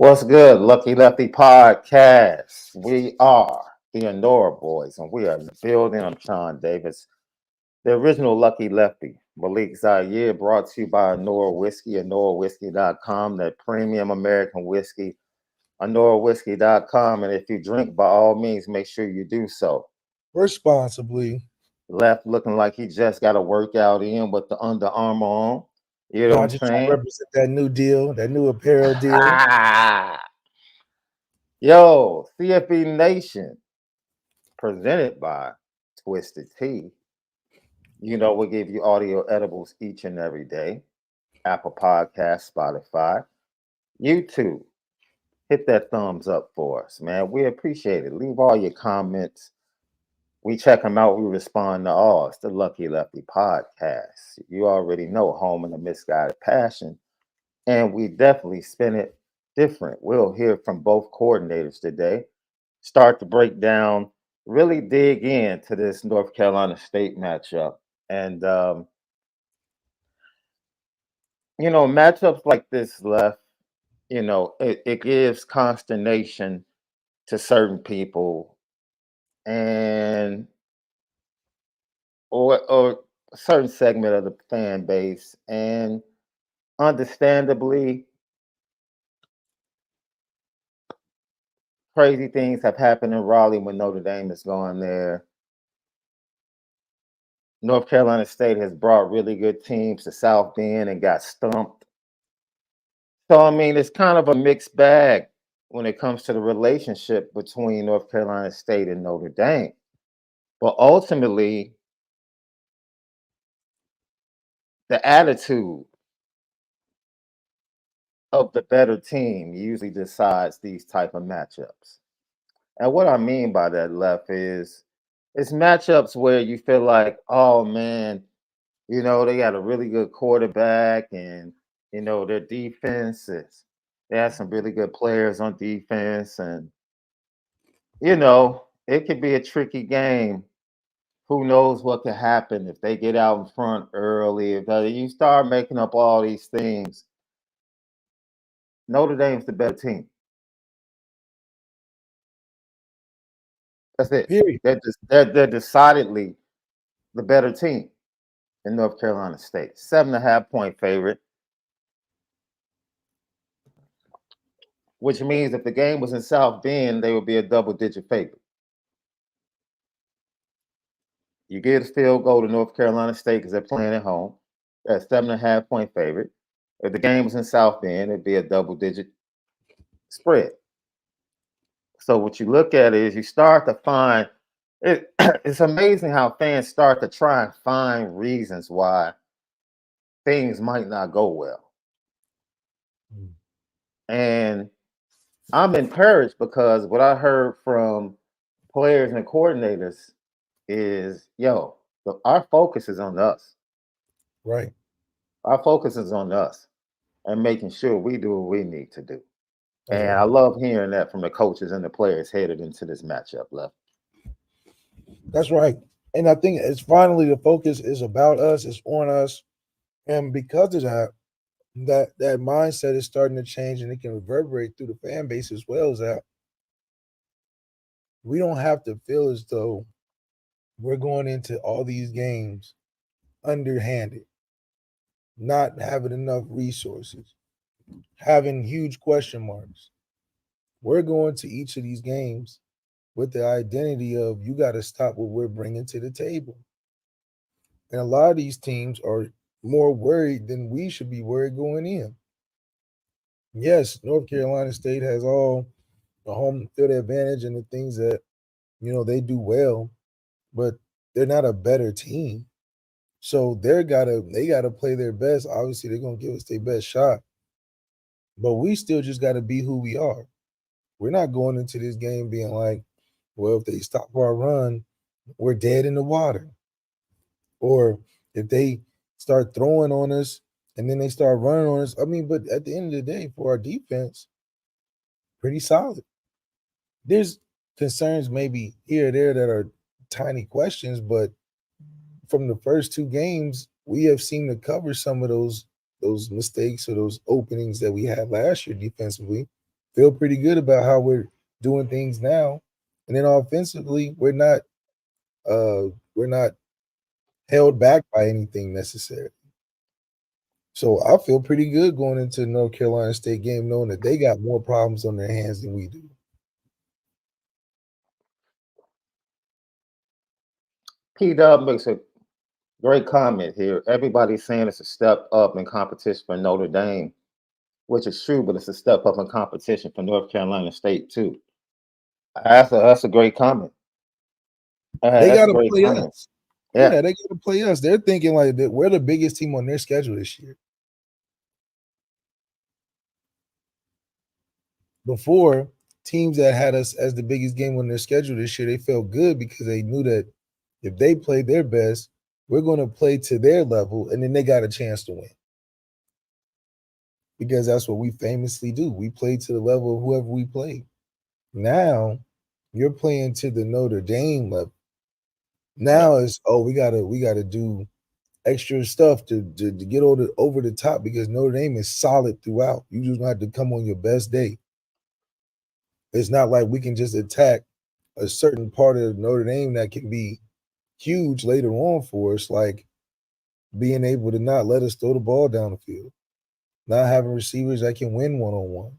What's good, Lucky Lefty Podcast? We are the Onora boys, and we are in the building. I'm Shaun Davis, the original Lucky Lefty. Malik, Zaire, brought to you by Onora Whiskey, OnoraWhiskey.com, that premium American whiskey, OnoraWhiskey.com. And if you drink, by all means, make sure you do so responsibly. Left looking like he just got a workout in with the Under Armour on. You know No, what I I'm just trying to saying? represent that new deal, that new apparel deal. Yo, CFB Nation, presented by Twisted Tea. You know, we give you audio edibles each and every day. Apple Podcast, Spotify, YouTube. Hit that thumbs up for us, man. We appreciate it. Leave all your comments. We check them out. We respond to all. It's the Lucky Lefty Podcast. You already know, home in the misguided passion. And we definitely spin it different. We'll hear from both coordinators today. Start to break down, really dig into this North Carolina State matchup. And, matchups like this left, it gives consternation to certain people and or a certain segment of the fan base. And understandably, crazy things have happened in Raleigh when Notre Dame is going there. North Carolina State has brought really good teams to South Bend and got stumped. So, I mean, it's kind of a mixed bag when it comes to the relationship between North Carolina State and Notre Dame. But ultimately, the attitude of the better team usually decides these type of matchups. And what I mean by that, Left, is it's matchups where you feel like, oh man, they got a really good quarterback and their defense is they have some really good players on defense, and it could be a tricky game. Who knows what could happen if they get out in front early? If you start making up all these things, Notre Dame's the better team. That's it. Period. They're decidedly the better team in North Carolina State. 7.5-point favorite, which means if the game was in South Bend, they would be a double-digit favorite. You get a field goal to North Carolina State because they're playing at home. That's 7.5-point favorite. If the game was in South Bend, it'd be a double-digit spread. So what you look at is you start to find it. It's amazing how fans start to try and find reasons why things might not go well. And I'm encouraged because what I heard from players and coordinators is, our focus is on us. Right. Our focus is on us and making sure we do what we need to do. That's And right. I love hearing that from the coaches and the players headed into this matchup, Left. That's right. And I think it's finally the focus is about us, it's on us. And because of that mindset is starting to change and it can reverberate through the fan base as well, as that we don't have to feel as though we're going into all these games underhanded, not having enough resources, having huge question marks. We're going to each of these games with the identity of you got to stop what we're bringing to the table. And a lot of these teams are more worried than we should be worried going in. Yes, North Carolina State has all the home field advantage and the things that, they do well, but they're not a better team. So they gotta play their best. Obviously, they're gonna give us their best shot. But we still just gotta be who we are. We're not going into this game being like, well, if they stop our run, we're dead in the water. Or if they start throwing on us and then they start running on us. I mean, but at the end of the day, for our defense, pretty solid. There's concerns maybe here or there that are tiny questions, but from the first two games, we have seemed to cover some of those mistakes or those openings that we had last year defensively feel pretty good about how we're doing things now. And then offensively, we're not held back by anything necessary. So I feel pretty good going into the North Carolina State game, knowing that they got more problems on their hands than we do. P Dub makes a great comment here. Everybody's saying it's a step up in competition for Notre Dame, which is true, but it's a step up in competition for North Carolina State too. That's a great comment. They That's got a to great play comment. us. Yeah. Yeah, they got to play us. They're thinking like that we're the biggest team on their schedule this year. Before, teams that had us as the biggest game on their schedule this year, they felt good because they knew that if they played their best, we're going to play to their level, and then they got a chance to win. Because that's what we famously do. We play to the level of whoever we play. Now, you're playing to the Notre Dame level. Now it's we gotta do extra stuff to get over the top because Notre Dame is solid throughout. You just have to come on your best day. It's not like we can just attack a certain part of Notre Dame that can be huge later on for us, like being able to not let us throw the ball down the field, not having receivers that can win one-on-one,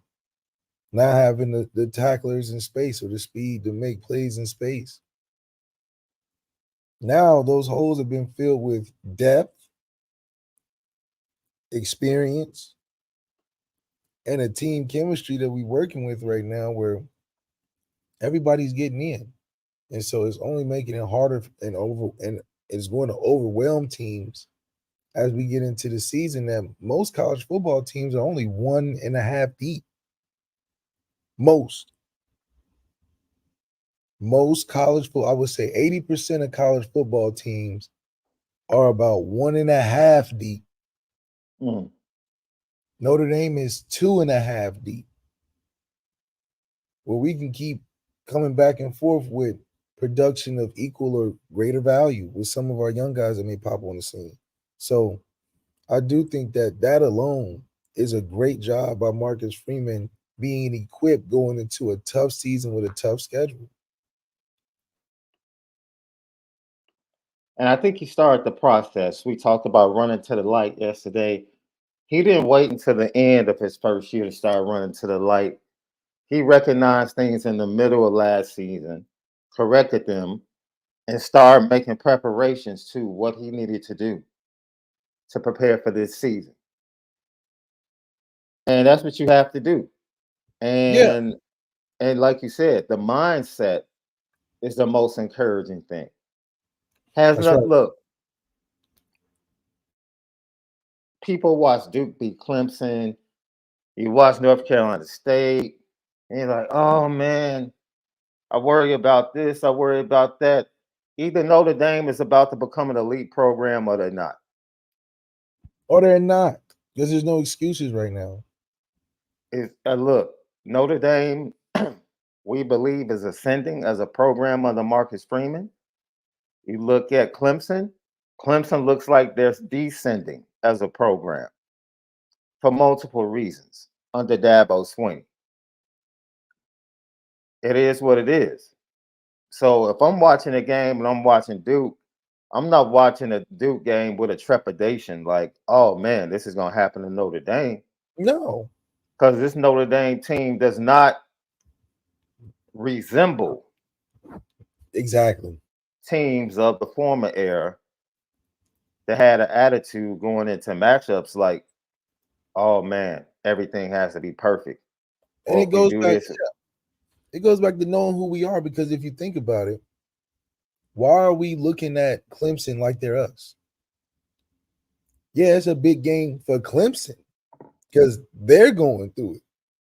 not having the tacklers in space or the speed to make plays in space. Now those holes have been filled with depth, experience, and a team chemistry that we're working with right now where everybody's getting in. And so it's only making it harder and it's going to overwhelm teams as we get into the season that most college football teams are only 1.5 deep. Most college football, I would say 80% of college football teams are about 1.5 deep. Mm. Notre Dame is 2.5 deep. Where we can keep coming back and forth with production of equal or greater value with some of our young guys that may pop on the scene. So I do think that alone is a great job by Marcus Freeman being equipped going into a tough season with a tough schedule. And I think he started the process. We talked about running to the light yesterday. He didn't wait until the end of his first year to start running to the light. He recognized things in the middle of last season, corrected them, and started making preparations to what he needed to do to prepare for this season. And that's what you have to do. Yeah, And like you said, the mindset is the most encouraging thing. Has that's not right. look, people watch Duke beat Clemson, you watch North Carolina State, and you're like, oh man, I worry about this, I worry about that. Either Notre Dame is about to become an elite program or they're not. Or they're not, because there's no excuses right now. Look, Notre Dame, we believe, is ascending as a program under Marcus Freeman. You look at Clemson, Clemson looks like they're descending as a program for multiple reasons under Dabo Swinney. It is what it is. So if I'm watching a game and I'm watching Duke, I'm not watching a Duke game with a trepidation like, oh man, this is going to happen to Notre Dame. No, Because this Notre Dame team does not resemble exactly. teams of the former era that had an attitude going into matchups like, oh man, everything has to be perfect. And Or if we do this, it goes back to knowing who we are, because if you think about it, why are we looking at Clemson like they're us? Yeah, it's a big game for Clemson because they're going through it.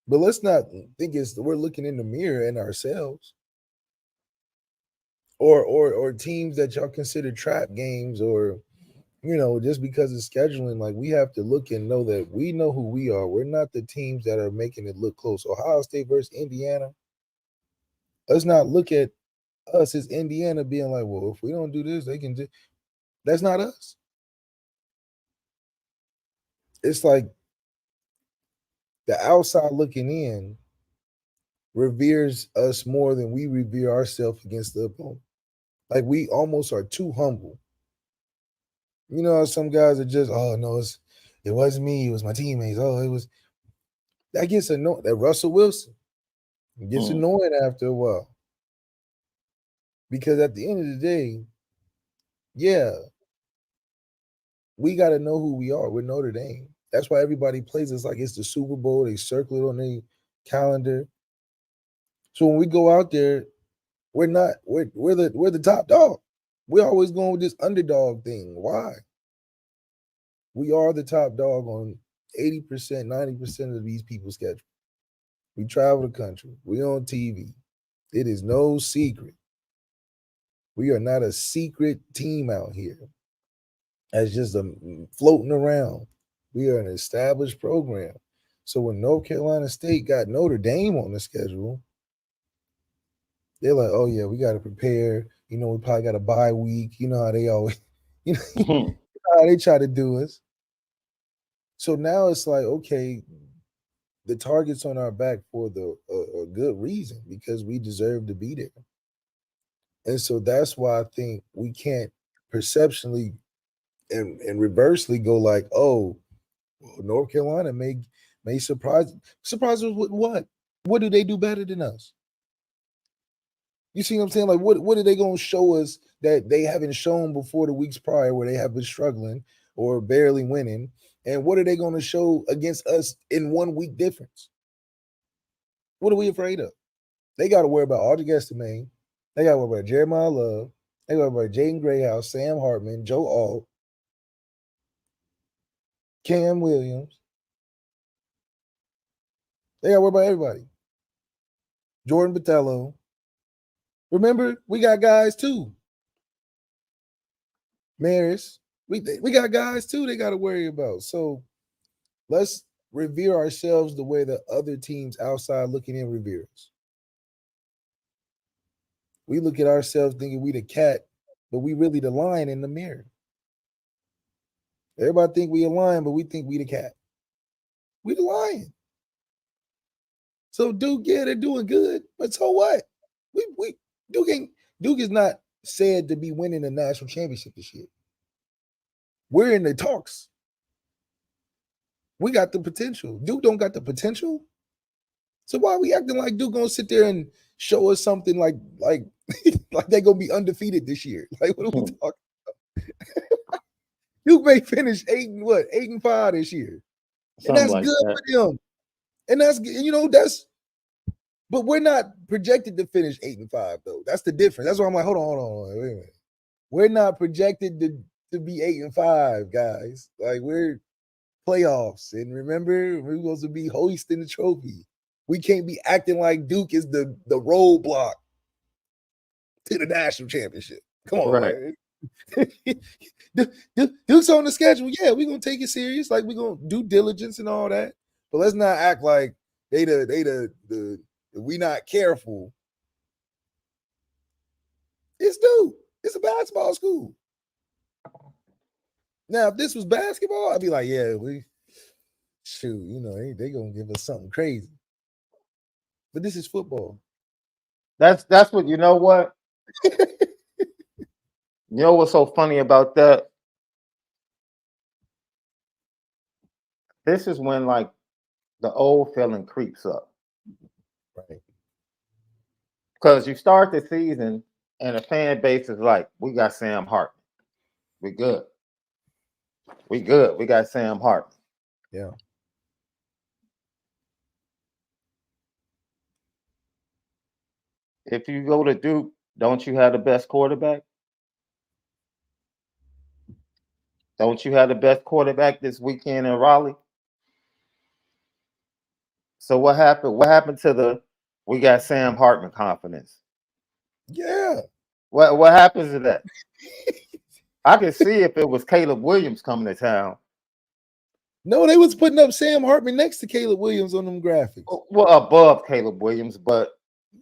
But let's not think we're looking in the mirror at ourselves, or teams that y'all consider trap games, or just because of scheduling. Like, we have to look and know that we know who we are. We're not the teams that are making it look close. Ohio State versus Indiana. Let's not look at us as Indiana being like, well, if we don't do this, they can do. That's not us. It's like the outside looking in reveres us more than we revere ourselves against the opponent. Like we almost are too humble. You know, some guys are just, oh no, it wasn't me, it was my teammates. Oh, it was that gets annoying. That Russell Wilson gets annoying after a while. Because at the end of the day, yeah, we got to know who we are. We're Notre Dame. That's why everybody plays us like it's the Super Bowl. They circle it on their calendar. So when we go out there, we're the top dog. We're always going with this underdog thing. Why? We are the top dog on 80%, 90% of these people's schedule. We travel the country. We on TV. It is no secret. We are not a secret team out here. As just floating around. We are an established program. So when North Carolina State got Notre Dame on the schedule, they're like, oh yeah, we got to prepare. You know, we probably got a bye week. You know how they always, you know, how they try to do us. So now it's like, okay, the target's on our back for a good reason because we deserve to be there. And so that's why I think we can't perceptionally and reversely go like, oh, well, North Carolina may surprise us with what? What do they do better than us? You see what I'm saying? Like, what are they going to show us that they haven't shown before the weeks prior where they have been struggling or barely winning? And what are they going to show against us in 1 week difference? What are we afraid of? They got to worry about Audrey Gestimane. They got to worry about Jeremiah Love. They got to worry about Jaden Grayhouse, Sam Hartman, Joe Alt, Cam Williams. They got to worry about everybody. Jordan Botello. Remember, we got guys too. Maris. We got guys too they got to worry about. So let's revere ourselves the way that other teams outside looking in revere us. We look at ourselves thinking we the cat, but we really the lion in the mirror. Everybody think we a lion, but we think we the cat. We the lion. So Duke, yeah, they're doing good, but so what? Duke is not said to be winning a national championship this year. We're in the talks. We got the potential. Duke don't got the potential. So why are we acting like Duke gonna sit there and show us something like like they're gonna be undefeated this year? Like what are we talking about? Duke may finish 8-5 this year. Something and that's like good that. for them. And that's but we're not projected to finish 8-5 though. That's the difference. That's why I'm like, hold on, wait a minute. We're not projected to be 8-5, guys. Like we're playoffs, and remember, we're supposed to be hoisting the trophy. We can't be acting like Duke is the roadblock to the national championship. Come on, right. Duke's on the schedule. Yeah, we're gonna take it serious. Like we're gonna do diligence and all that. But let's not act like they we not careful. It's Duke. It's a basketball school. Now, if this was basketball, I'd be like, yeah, they gonna give us something crazy. But this is football. That's what you know what? You know what's so funny about that? This is when like the old feeling creeps up. Right. Because you start the season and the fan base is like, we got Sam Hartman. We good. We good. We got Sam Hartman. Yeah. If you go to Duke, don't you have the best quarterback? Don't you have the best quarterback this weekend in Raleigh? So what happened? What happened to we got Sam Hartman confidence? Yeah. What happens to that? I could see if it was Caleb Williams coming to town. No, they was putting up Sam Hartman next to Caleb Williams on them graphics. Well, above Caleb Williams, but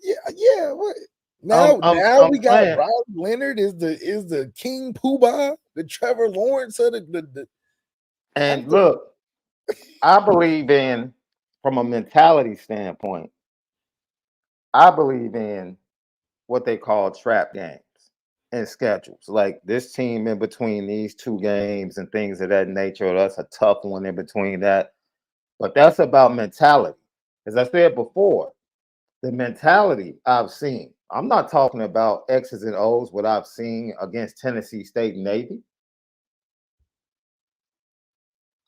yeah. What? Now we got playing. Riley Leonard is the King Poobah, the Trevor Lawrence of the. And look, I believe in from a mentality standpoint. I believe in what they call trap games and schedules. Like this team in between these two games and things of that nature. That's a tough one in between that. But that's about mentality. As I said before, the mentality I've seen. I'm not talking about X's and O's, what I've seen against Tennessee State and Navy.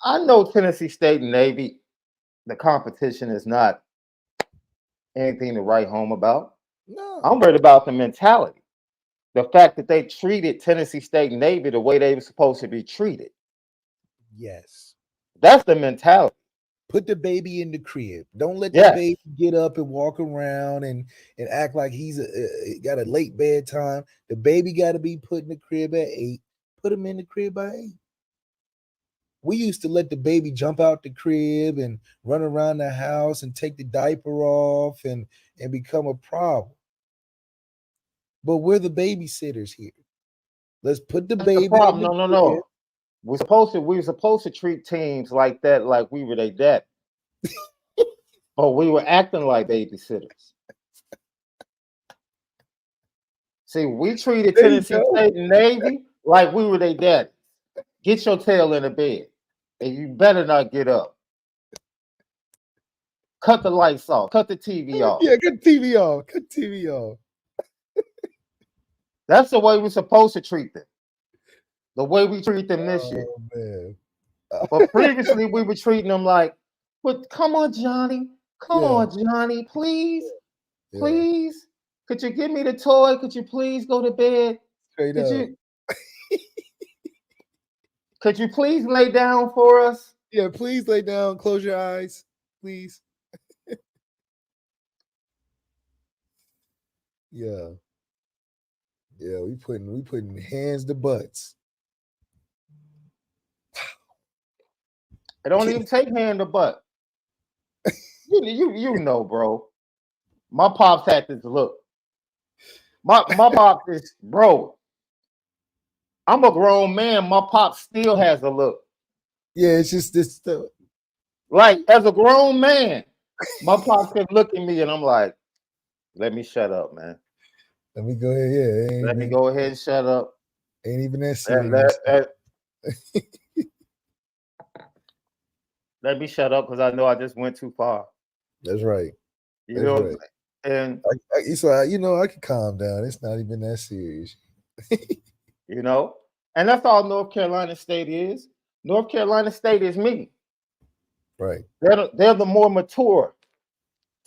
I know Tennessee State and Navy, the competition is not anything to write home about. No. I'm worried about the mentality. The fact that they treated Tennessee State and Navy the way they were supposed to be treated. Yes. That's the mentality. Put the baby in the crib. Don't let the Yes. baby get up and walk around and act like he's got a late bedtime. The baby got to be put in the crib at 8. Put him in the crib by 8. We used to let the baby jump out the crib and run around the house and take the diaper off and become a problem. But we're the babysitters here. Let's put the That's baby the problem. in the No. crib. We're supposed to treat teams like that, like we were their dad. But we were acting like babysitters. See, we treated There you Tennessee go. State and Navy like we were their daddies. Get your tail in the bed, and you better not get up. Cut the lights off. Cut the TV off. Yeah, cut TV off. Cut TV off. That's the way we're supposed to treat them. The way we treat them this year. Oh man. But previously, we were treating them like, "But come on, Johnny. Come Yeah. on, Johnny. Please, Yeah. please. Could you give me the toy? Could you please go to bed? Straight Could up. you? Could you please lay down for us?" Yeah, please lay down. Close your eyes, please. Yeah. Yeah, we putting hands to butts. It don't even take hand to butt. You know, bro. My pops had this look. My pops is, bro. I'm a grown man. My pop still has a look. Yeah, it's just this stuff. Like as a grown man, my pops can look at me and I'm like, "Let me shut up, man. Let me go ahead. Yeah, Let me go ahead and shut up. Ain't even that Let, serious. let me shut up because I know I just went too far." That's right. You That's know, right. and So I can calm down. It's not even that serious. you know, and that's all North Carolina State is. North Carolina State is me. Right. They're the more mature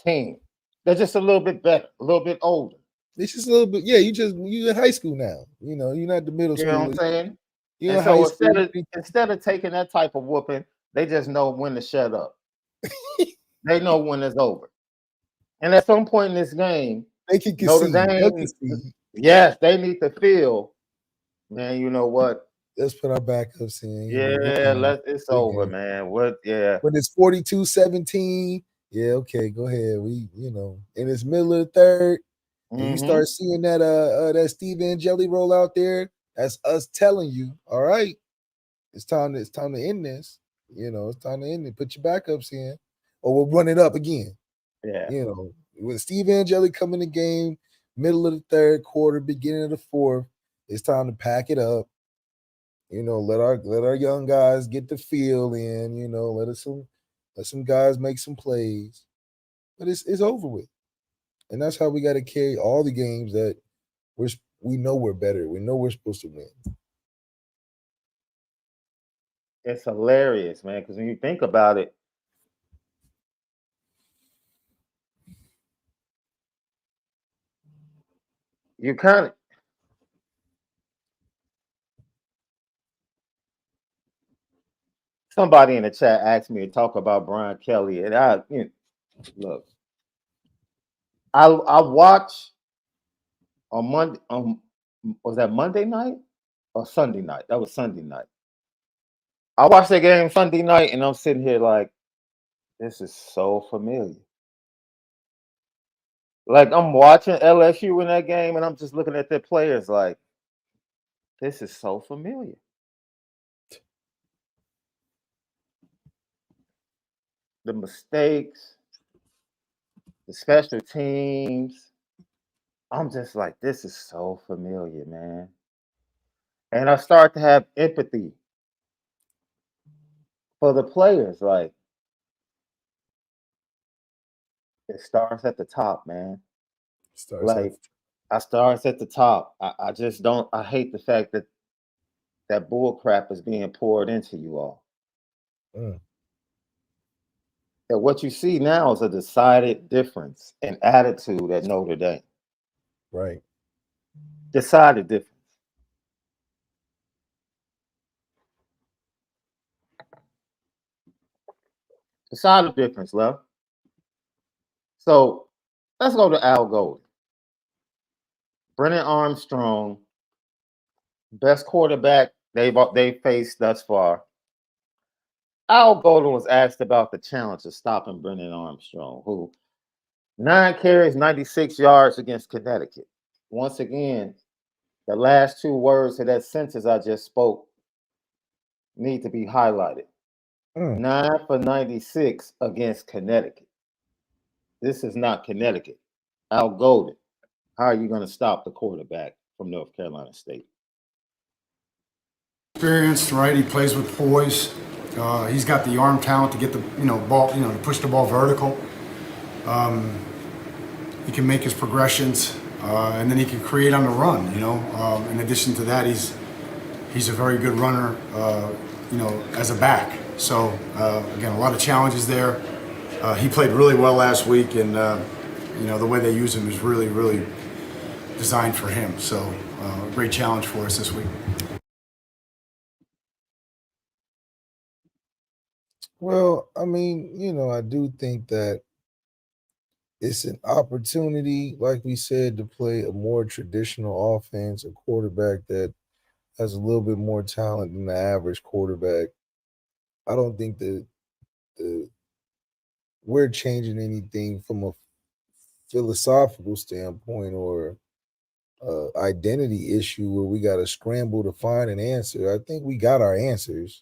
team. They're just a little bit better, a little bit older. It's just a little bit. Yeah, you in high school now. You're not the middle You know school. what I'm saying? You're And in high so school. instead of taking that type of whooping, they just know when to shut up. They know when it's over. And at some point in this game, They can Notre concede. They'll Dame, concede. yes, they need to feel, man, you know what? Let's put our backups in. Yeah, it's over, game. man. What? Yeah. When it's 42-17, yeah, okay, go ahead. And it's middle of the third, and you start seeing that Steve Angeli roll out there. That's us telling you, all right, it's time to end this. It's time to end it. Put your backups in, or we'll run it up again. Yeah. When Steve Angeli come in the game, middle of the third quarter, beginning of the fourth, it's time to pack it up. Let our young guys get the feel in. Let some guys make some plays, but it's over with, and that's how we got to carry all the games that we know we're better. We know we're supposed to win. It's hilarious, man, because when you think about it, you kind of somebody in the chat asked me to talk about Brian Kelly, and look, I watched on Monday. Was that Monday night or Sunday night? That was Sunday night. I watched that game Sunday night, and I'm sitting here like, this is so familiar. Like I'm watching LSU in that game, and I'm just looking at their players like, this is so familiar. The mistakes, the special teams. I'm just like, this is so familiar, man. And I start to have empathy for the players. Like, it starts at the top, man. Starts at Like, I starts at the top. I just don't. I hate the fact that that bull crap is being poured into you all. mm, And what you see now is a decided difference in attitude at Notre Dame. right. Decided difference. Decided difference, love. So let's go to Al Golden. Brennan Armstrong, best quarterback they've faced thus far. Al Golden was asked about the challenge of stopping Brennan Armstrong, who 9 carries, 96 yards against Connecticut. Once again, the last two words of that sentence I just spoke need to be highlighted. Mm. 9 for 96 against Connecticut. This is not Connecticut. Al Golden, how are you going to stop the quarterback from North Carolina State? Experienced, right? He plays with poise. He's got the arm talent to get the ball, to push the ball vertical. He can make his progressions, and then he can create on the run. In addition to that, he's a very good runner. As a back. So again, a lot of challenges there. He played really well last week, and the way they use him is really, really designed for him. So great challenge for us this week. Well, I mean, I do think that it's an opportunity, like we said, to play a more traditional offense, a quarterback that has a little bit more talent than the average quarterback. I don't think that we're changing anything from a philosophical standpoint or identity issue where we got to scramble to find an answer. I think we got our answers.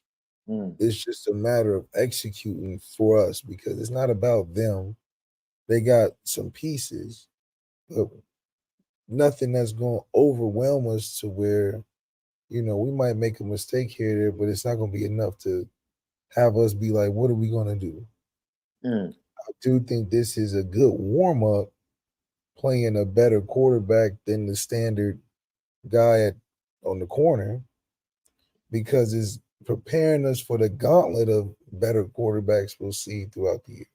It's just a matter of executing for us because it's not about them. They got some pieces, but nothing that's going to overwhelm us to where, we might make a mistake here or there, but it's not going to be enough to have us be like, what are we going to do? I do think this is a good warm-up playing a better quarterback than the standard guy on the corner because it's preparing us for the gauntlet of better quarterbacks we'll see throughout the year.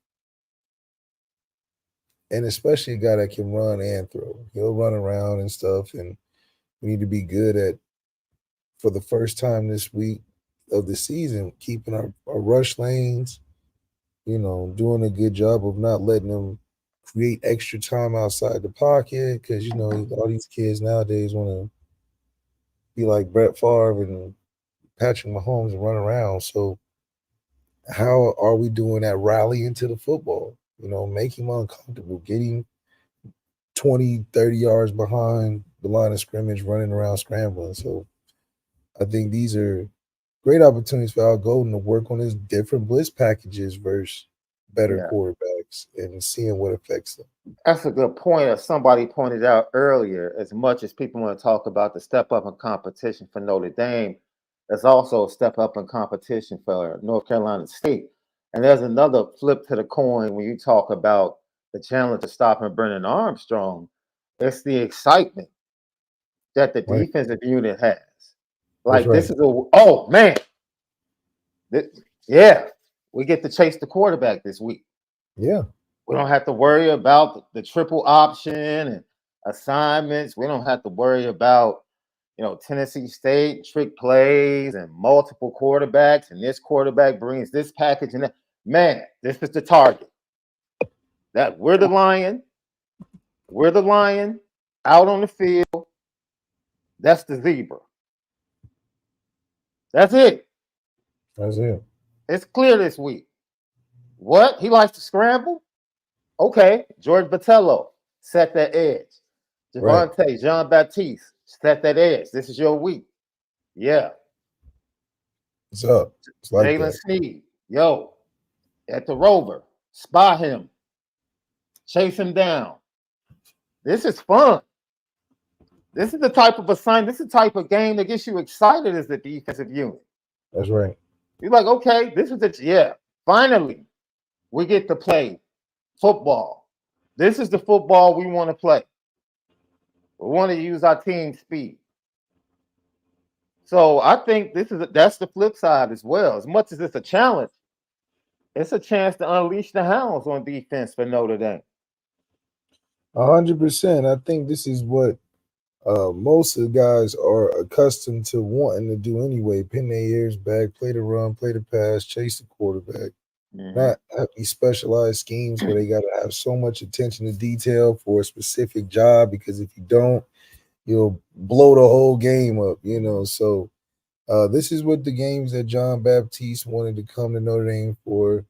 And especially a guy that can run and throw. He'll run around and stuff, and we need to be good at, for the first time this week of the season, keeping our rush lanes, doing a good job of not letting them create extra time outside the pocket because, all these kids nowadays want to be like Brett Favre and Patrick Mahomes and run around. So how are we doing that rally into the football? Make him uncomfortable, getting 20, 30 yards behind the line of scrimmage, running around, scrambling. So I think these are great opportunities for Al Golden to work on his different blitz packages versus better quarterbacks and seeing what affects them. That's a good point. As somebody pointed out earlier, as much as people want to talk about the step up in competition for Notre Dame, there's also a step up in competition for North Carolina State. And there's another flip to the coin when you talk about the challenge of stopping Brennan Armstrong. It's the excitement that the defensive unit has. Like, this is man. We get to chase the quarterback this week. Yeah. We don't have to worry about the triple option and assignments. We don't have to worry about, Tennessee State trick plays and multiple quarterbacks. And this quarterback brings this package and that. Man, this is the target. That we're the lion. We're the lion out on the field. That's the zebra. That's it. That's it. It's clear this week. What? He likes to scramble? Okay. George Botello, set that edge. Javante, Jean-Baptiste, set that edge. This is your week. Yeah. What's up? It's like Jalen Sneed, at the Rover, spot him. chase him down. This is fun. This is the type of assignment. This is the type of game that gets you excited as the defensive unit. That's right. You're like, okay, this is finally we get to play football. This is the football we want to play. We want to use our team speed. So I think that's the flip side as well. As much as it's a challenge, it's a chance to unleash the hounds on defense for Notre Dame. 100%. I think this is what most of the guys are accustomed to wanting to do anyway. Pin their ears back, play the run, play the pass, chase the quarterback. Not have these specialized schemes where they got to have so much attention to detail for a specific job, because if you don't, you'll blow the whole game up, So this is what the games that John Baptiste wanted to come to Notre Dame for,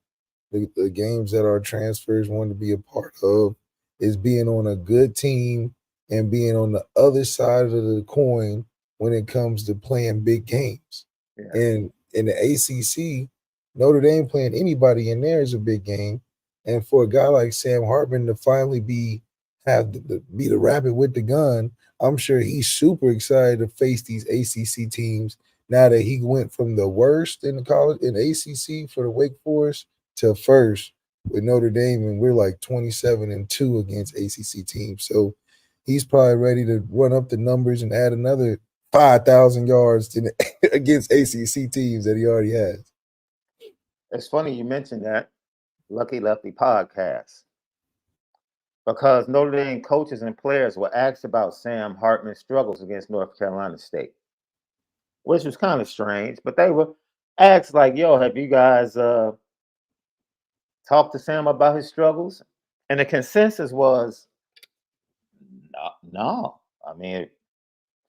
the games that our transfers wanted to be a part of, is being on a good team and being on the other side of the coin when it comes to playing big games. Yeah. And in the ACC, Notre Dame playing anybody in there is a big game. And for a guy like Sam Hartman to finally be the rabbit with the gun, I'm sure he's super excited to face these ACC teams now that he went from the worst in the college in ACC for the Wake Forest to first with Notre Dame, and we're like 27-2 against ACC teams. So he's probably ready to run up the numbers and add another 5,000 yards against ACC teams that he already has. It's funny you mentioned that, Lefty Podcast, because Notre Dame coaches and players were asked about Sam Hartman's struggles against North Carolina State, which was kind of strange, but they were asked like, yo, have you guys talked to Sam about his struggles? And the consensus was, no. I mean,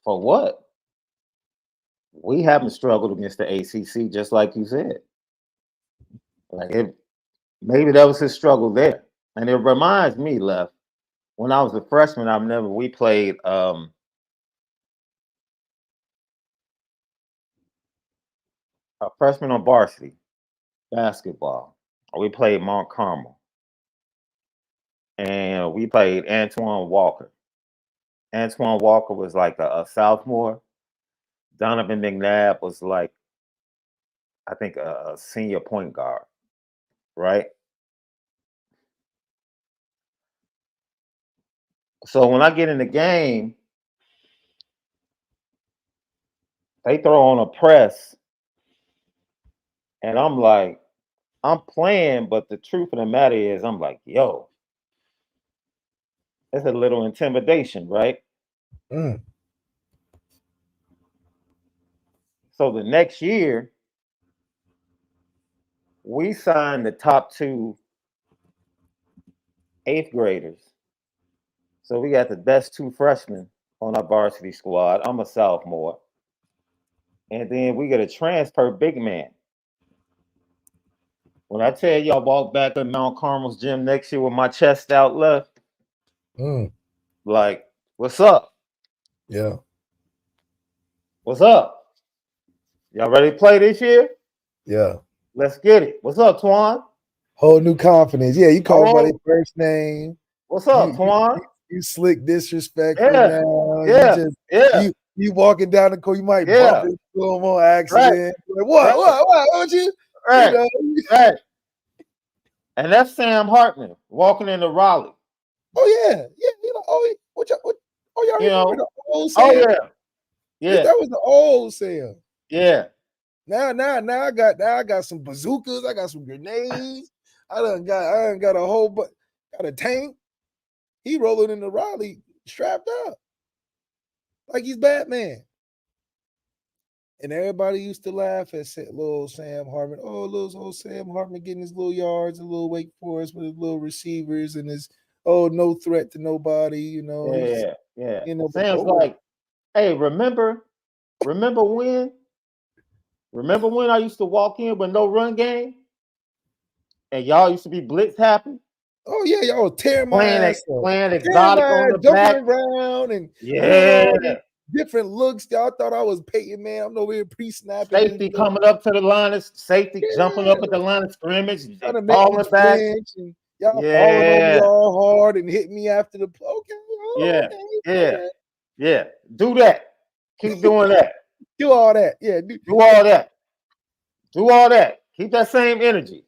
for what? We haven't struggled against the ACC, just like you said. Like maybe that was his struggle there. And it reminds me, Left, when I was a freshman, we played a freshman on varsity basketball. We played Mount Carmel. And we played Antoine Walker. Antoine Walker was like a sophomore. Donovan McNabb was like, I think, a senior point guard, right? So when I get in the game, they throw on a press, and I'm like, I'm playing, but the truth of the matter is, I'm like, yo, it's a little intimidation, right? So the next year, we signed the top 2 8th graders. So we got the best 2 freshmen on our varsity squad. I'm a sophomore. And then we get a transfer big man. When I tell you I walk back in Mount Carmel's gym next year with my chest out left, like, what's up? Yeah. What's up? Y'all ready to play this year? Yeah. Let's get it. What's up, Twan? Whole new confidence. Yeah, you call him by their first name. What's up, Twan? You slick disrespectful now. Yeah. You walking down the court, you might bump into him on accident. Right. Like, what you? Right. You know? Right. And that's Sam Hartman walking into Raleigh. Oh yeah. You know, y'all remember the old Sam? Oh yeah. That was the old Sam. Yeah. Now I got some bazookas, I got some grenades. I done got a whole got a tank. He rolling into Raleigh strapped up like he's Batman. And everybody used to laugh at little Sam Hartman. Oh, little old Sam Hartman getting his little yards, a little Wake Forest with his little receivers and his no threat to nobody, you know. Yeah. You know, Sam's like, hey, remember when I used to walk in with no run game? And y'all used to be blitz happy? Oh yeah, y'all tearing my ass up. Playing exotic on the back. Around and different looks. Y'all thought I was Peyton, man. I'm over here pre-snapping. Safety coming up to the line of safety, jumping up at the line of scrimmage, trying to make me back. And Y'all falling on me all hard and hitting me after the play. Yeah. Do that. Keep doing that. Do all that. Yeah. Do all that. Do all that. Keep that same energy.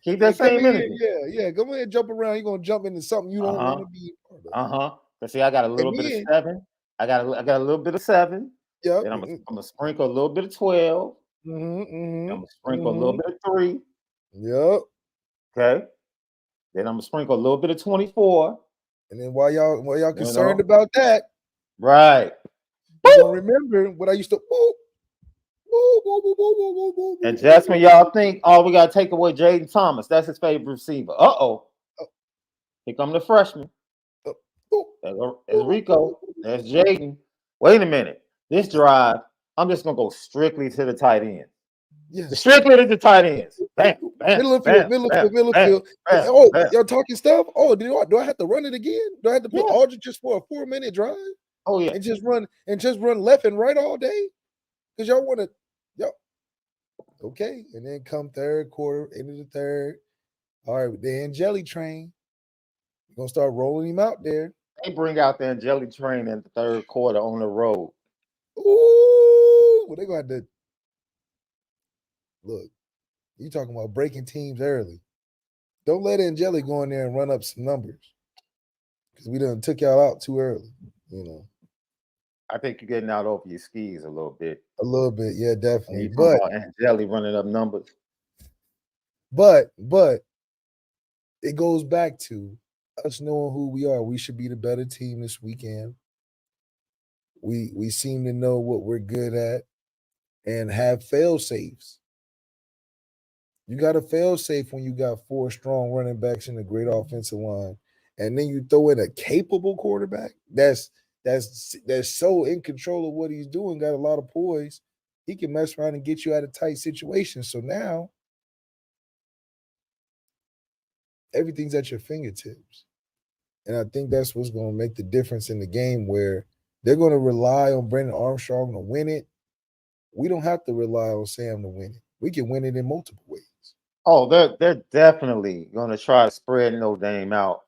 Keep that same energy. Yeah. Go ahead and jump around. You're gonna jump into something you don't want to be part of. But see, I got a little bit of 7. I got a little bit of 7. Yeah. Then I'm gonna sprinkle a little bit of 12. I'm gonna sprinkle a little bit of 3. Yep. Okay. Then I'm gonna sprinkle a little bit of 24. And then while y'all concerned about that, right? You don't remember what I used to. And just when y'all think, oh, we gotta take away Jaden Thomas, that's his favorite receiver. Here come the freshman. There's Rico. There's Jaden. Wait a minute. This drive, I'm just gonna go strictly to the tight end. Yes. Strictly to the tight ends. Bam, middle of field. Y'all talking stuff? Oh, do I have to run it again? Do I have to put Aldridge just for a 4-minute drive? Oh yeah, and just run left and right all day? Because y'all want to, okay. And then come third quarter, end of the third. All right, the Angeli train. You're gonna start rolling him out there. They bring out the Angeli train in the third quarter on the road. Ooh, well, they're gonna have to look. You talking about breaking teams early. Don't let Angeli go in there and run up some numbers. Because we done took y'all out too early, I think you're getting out over your skis a little bit. A little bit, yeah, definitely. But Angeli running up numbers. But it goes back to us knowing who we are. We should be the better team this weekend. We seem to know what we're good at and have fail safes. You got a fail safe when you got 4 strong running backs and a great offensive line, and then you throw in a capable quarterback that's so in control of what he's doing, got a lot of poise. He can mess around and get you out of tight situations. So now everything's at your fingertips. And I think that's what's going to make the difference in the game, where they're going to rely on Brendan Armstrong to win it. We don't have to rely on Sam to win it. We can win it in multiple ways. Oh, they're definitely going to try to spread Notre Dame out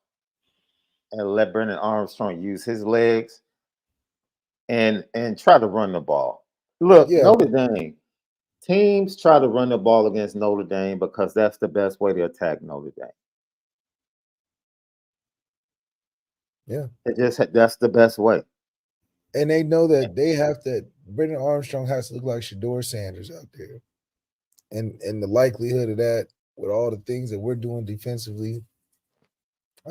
and let Brendan Armstrong use his legs and try to run the ball. Look, Notre Dame, teams try to run the ball against Notre Dame because that's the best way to attack Notre Dame. Yeah. That's the best way. And they know that they have to, Brendan Armstrong has to look like Shedeur Sanders out there. And the likelihood of that, with all the things that we're doing defensively,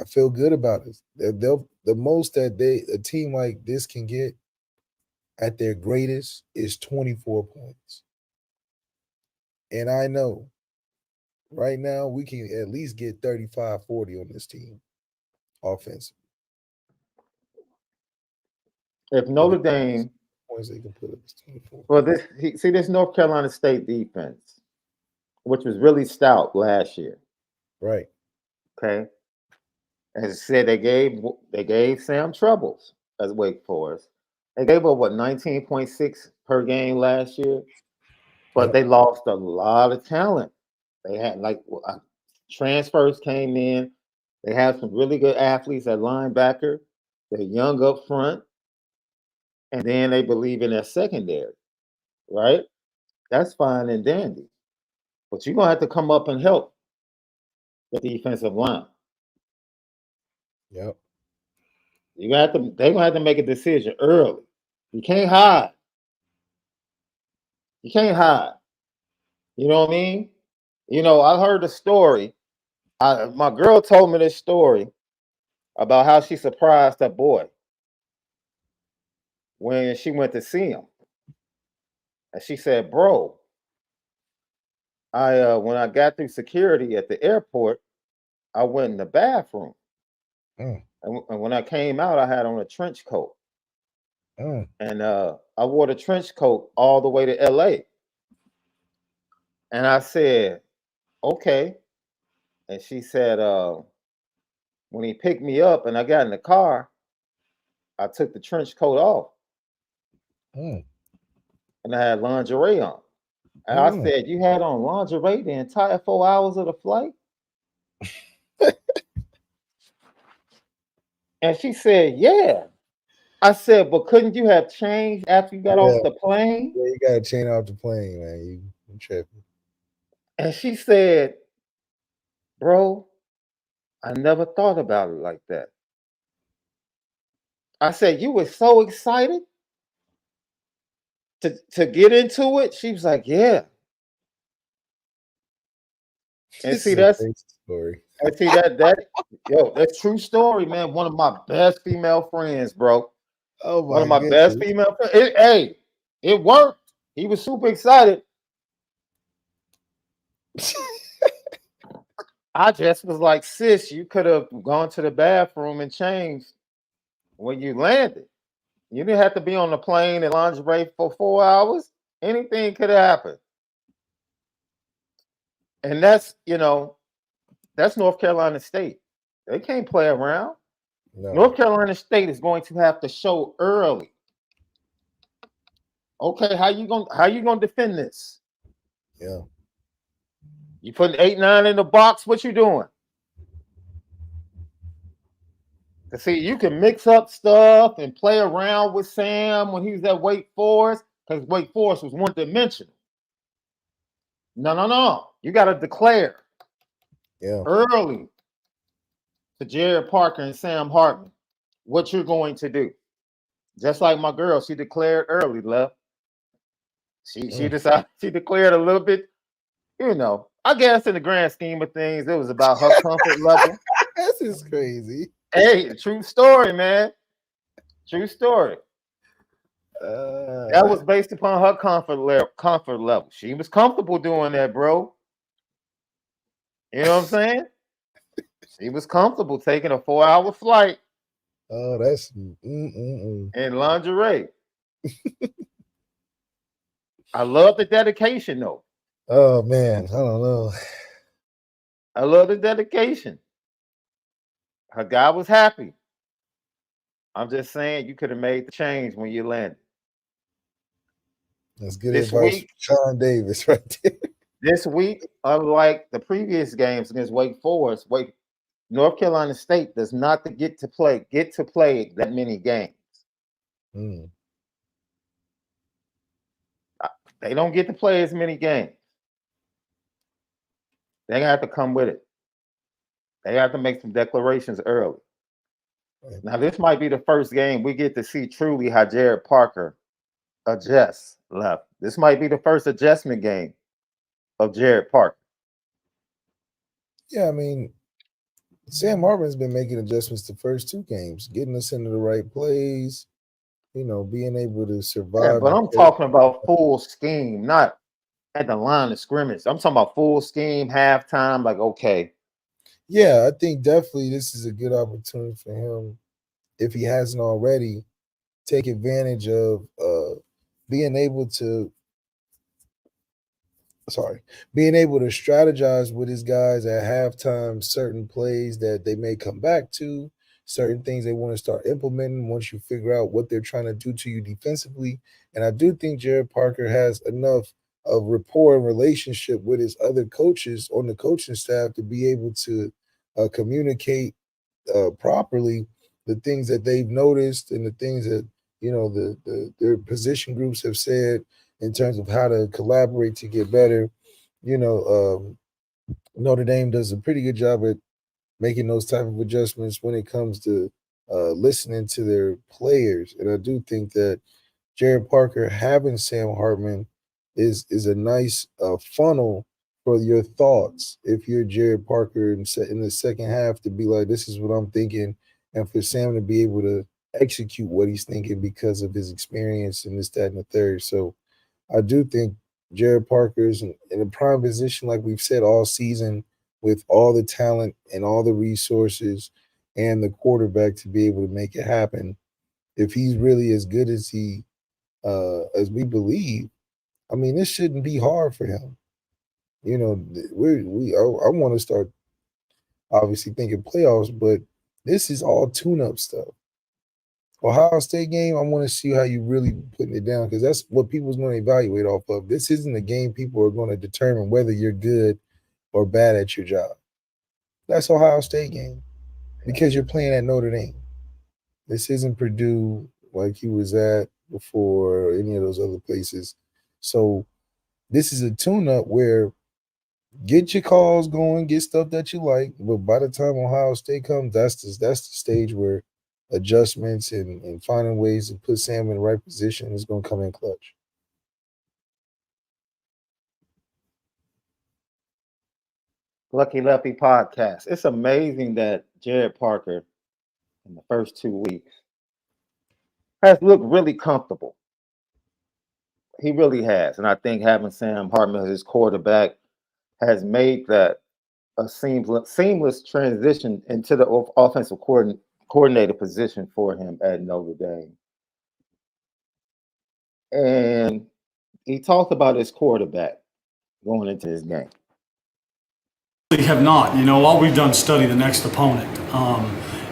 I feel good about it. The most that a team like this can get at their greatest is 24 points. And I know right now we can at least get 35, 40 on this team offensively. If Notre Dame points they can put up is 24. Well, this North Carolina State defense, which was really stout last year. Right. Okay. As I said, they gave Sam troubles as Wake Forest. They gave up 19.6 per game last year, but they lost a lot of talent. They had transfers came in. They have some really good athletes at linebacker. They're young up front, and then they believe in their secondary, right? That's fine and dandy, but you're gonna have to come up and help the defensive line. Yep. They're gonna have to make a decision early. You can't hide. You can't hide. You know what I mean? I heard the story. My girl told me this story about how she surprised that boy when she went to see him. And she said, bro, when I got through security at the airport, I went in the bathroom. And when I came out, I had on a trench coat. And I wore the trench coat all the way to LA. And I said, okay. And she said, when he picked me up and I got in the car, I took the trench coat off. And I had lingerie on. And I said, you had on lingerie the entire 4 hours of the flight? And she said, yeah. I said, but couldn't you have changed after you got off the plane? Yeah, you gotta change off the plane, man. You tripping. And she said, bro, I never thought about it like that. I said, you were so excited to get into it. She was like, yeah. And This see, is a that's crazy story. and see that's true story, man. One of my best female friends, bro. Oh One of my my best goodness. female friends. It worked. He was super excited. I just was like, sis, you could have gone to the bathroom and changed when you landed. You didn't have to be on the plane in lingerie for 4 hours. Anything could have happened. And that's North Carolina State. They can't play around. No. North Carolina State is going to have to show early. Okay, how you gonna defend this? Yeah. You putting 8-9 in the box? What you doing? See, you can mix up stuff and play around with Sam when he was at Wake Forest, because Wake Forest was one dimensional. No. You got to declare early to Gerard Parker and Sam Hartman what you're going to do. Just like my girl, she declared early, left. She decided, she declared a little bit, I guess in the grand scheme of things, it was about her comfort level. This is crazy. Hey, true story, man. True story. That was based upon her comfort level. She was comfortable doing that, bro. You know what I'm saying? She was comfortable taking a 4-hour flight. Oh, that's in lingerie. I love the dedication, though. Oh man, I don't know. I love the dedication. Her guy was happy. I'm just saying you could have made the change when you landed. That's good This advice, week, Sean Davis, right there. This week, unlike the previous games against Wake Forest, North Carolina State does not get to play that many games. They don't get to play as many games. They're gonna have to come with it. They have to make some declarations early. Now, this might be the first game we get to see truly how Gerard Parker adjusts left. This might be the first adjustment game of Gerard Parker. Yeah, I mean, Sam Hartman's been making adjustments the first 2 games, getting us into the right plays, being able to survive. Yeah, but I'm talking about full scheme, not at the line of scrimmage. I'm talking about full scheme, halftime, like, okay. Yeah, I think definitely this is a good opportunity for him, if he hasn't already, take advantage of being able to strategize with his guys at halftime, certain plays that they may come back to, certain things they want to start implementing once you figure out what they're trying to do to you defensively. And I do think Gerard Parker has enough of rapport and relationship with his other coaches on the coaching staff to be able to communicate properly the things that they've noticed and the things that their position groups have said in terms of how to collaborate to get better. Notre Dame does a pretty good job at making those type of adjustments when it comes to listening to their players. And I do think that Gerard Parker having Sam Hartman is a nice funnel for your thoughts if you're Gerard Parker in the second half, to be like, this is what I'm thinking, and for Sam to be able to execute what he's thinking because of his experience in this, that, and the third. So I do think Gerard Parker is in a prime position, like we've said all season, with all the talent and all the resources and the quarterback to be able to make it happen. If he's really as good as as we believe, I mean, this shouldn't be hard for him. I want to start obviously thinking playoffs, but this is all tune-up stuff. Ohio State game, I want to see how you really putting it down, because that's what people's going to evaluate off of. This isn't a game people are going to determine whether you're good or bad at your job. That's Ohio State game, because you're playing at Notre Dame. This isn't Purdue like he was at before or any of those other places. So this is a tune-up where get your calls going, get stuff that you like. But by the time Ohio State comes, that's the stage where adjustments and finding ways to put Sam in the right position is going to come in clutch. Lucky Lefty Podcast. It's amazing that Gerard Parker in the first 2 weeks has looked really comfortable. He really has. And I think having Sam Hartman as his quarterback has made that a seamless transition into the offensive coordinator position for him at Notre Dame. And he talked about his quarterback going into this game. We have not. All we've done is study the next opponent.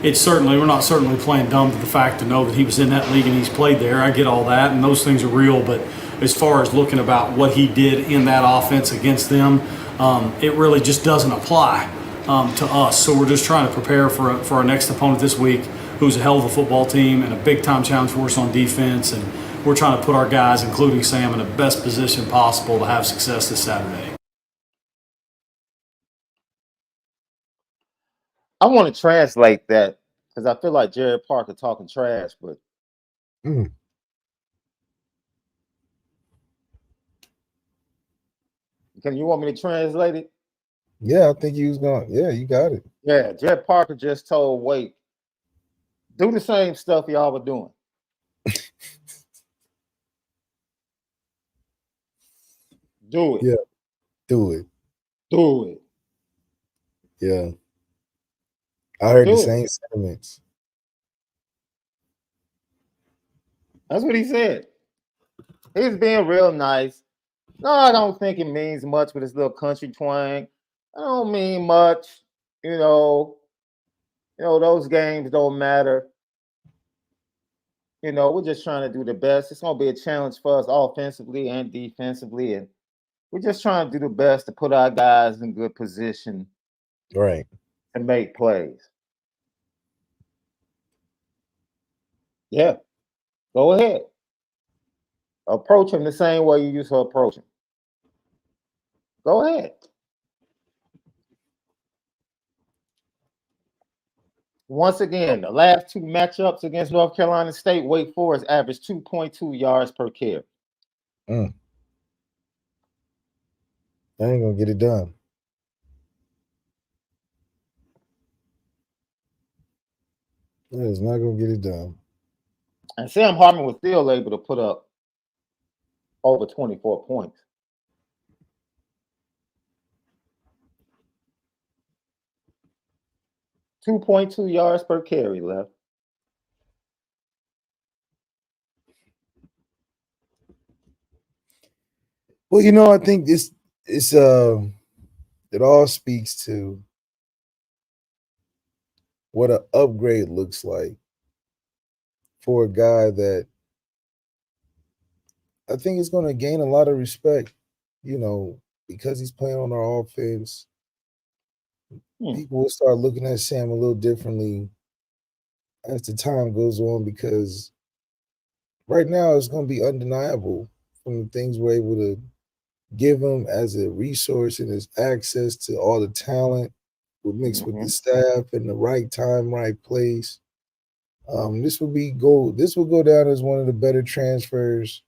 We're not certainly playing dumb to the fact to know that he was in that league and he's played there. I get all that, and those things are real. But as far as looking about what he did in that offense against them, it really just doesn't apply to us. So we're just trying to prepare for our next opponent this week, who's a hell of a football team and a big-time challenge for us on defense. And we're trying to put our guys, including Sam, in the best position possible to have success this Saturday. I want to translate that because I feel like Gerard Parker talking trash, but can you want me to translate it? Yeah, I think he was going. Yeah, you got it. Yeah, Gerard Parker just told Wait, do the same stuff y'all were doing. Do it. Yeah, do it. Do it. Yeah. I heard the same sentiments. That's what he said. He's being real nice. No, I don't think it means much with his little country twang. I don't mean much. Those games don't matter. We're just trying to do the best. It's going to be a challenge for us offensively and defensively. And we're just trying to do the best to put our guys in good position. Right. And make plays. Yeah. Go ahead. Approach him the same way you used to approach him. Go ahead. Once again, the last two matchups against North Carolina State, Wake Forest averaged 2.2 yards per carry. I ain't going to get it done. That is not going to get it done. And Sam Hartman was still able to put up over 24 points. .2 yards per carry left. Well, I think it all speaks to what an upgrade looks like for a guy that I think is going to gain a lot of respect, because he's playing on our offense. People will start looking at Sam a little differently as the time goes on, because right now it's going to be undeniable from the things we're able to give him as a resource and his access to all the talent mixed with the staff in the right time, right place. This will go down as one of the better transfers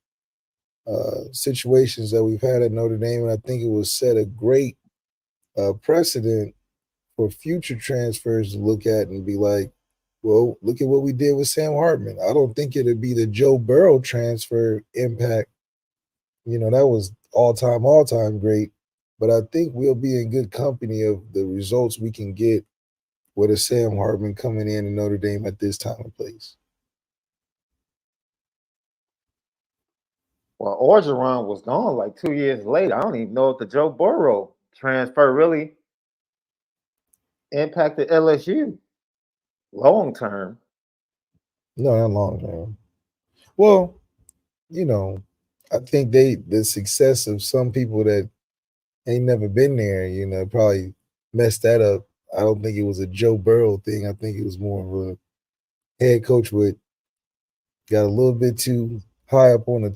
situations that we've had at Notre Dame, and I think it will set a great precedent for future transfers to look at and be like, well, look at what we did with Sam Hartman. I don't think it'd be the Joe Burrow transfer impact. That was all-time great. But I think we'll be in good company of the results we can get with a Sam Hartman coming in Notre Dame at this time and place. Well, Orgeron was gone like 2 years later. I don't even know if the Joe Burrow transfer really impacted LSU long term. No, not long term. Well, I think the success of some people that ain't never been there, probably messed that up. I don't think it was a Joe Burrow thing. I think it was more of head coach got a little bit too high up on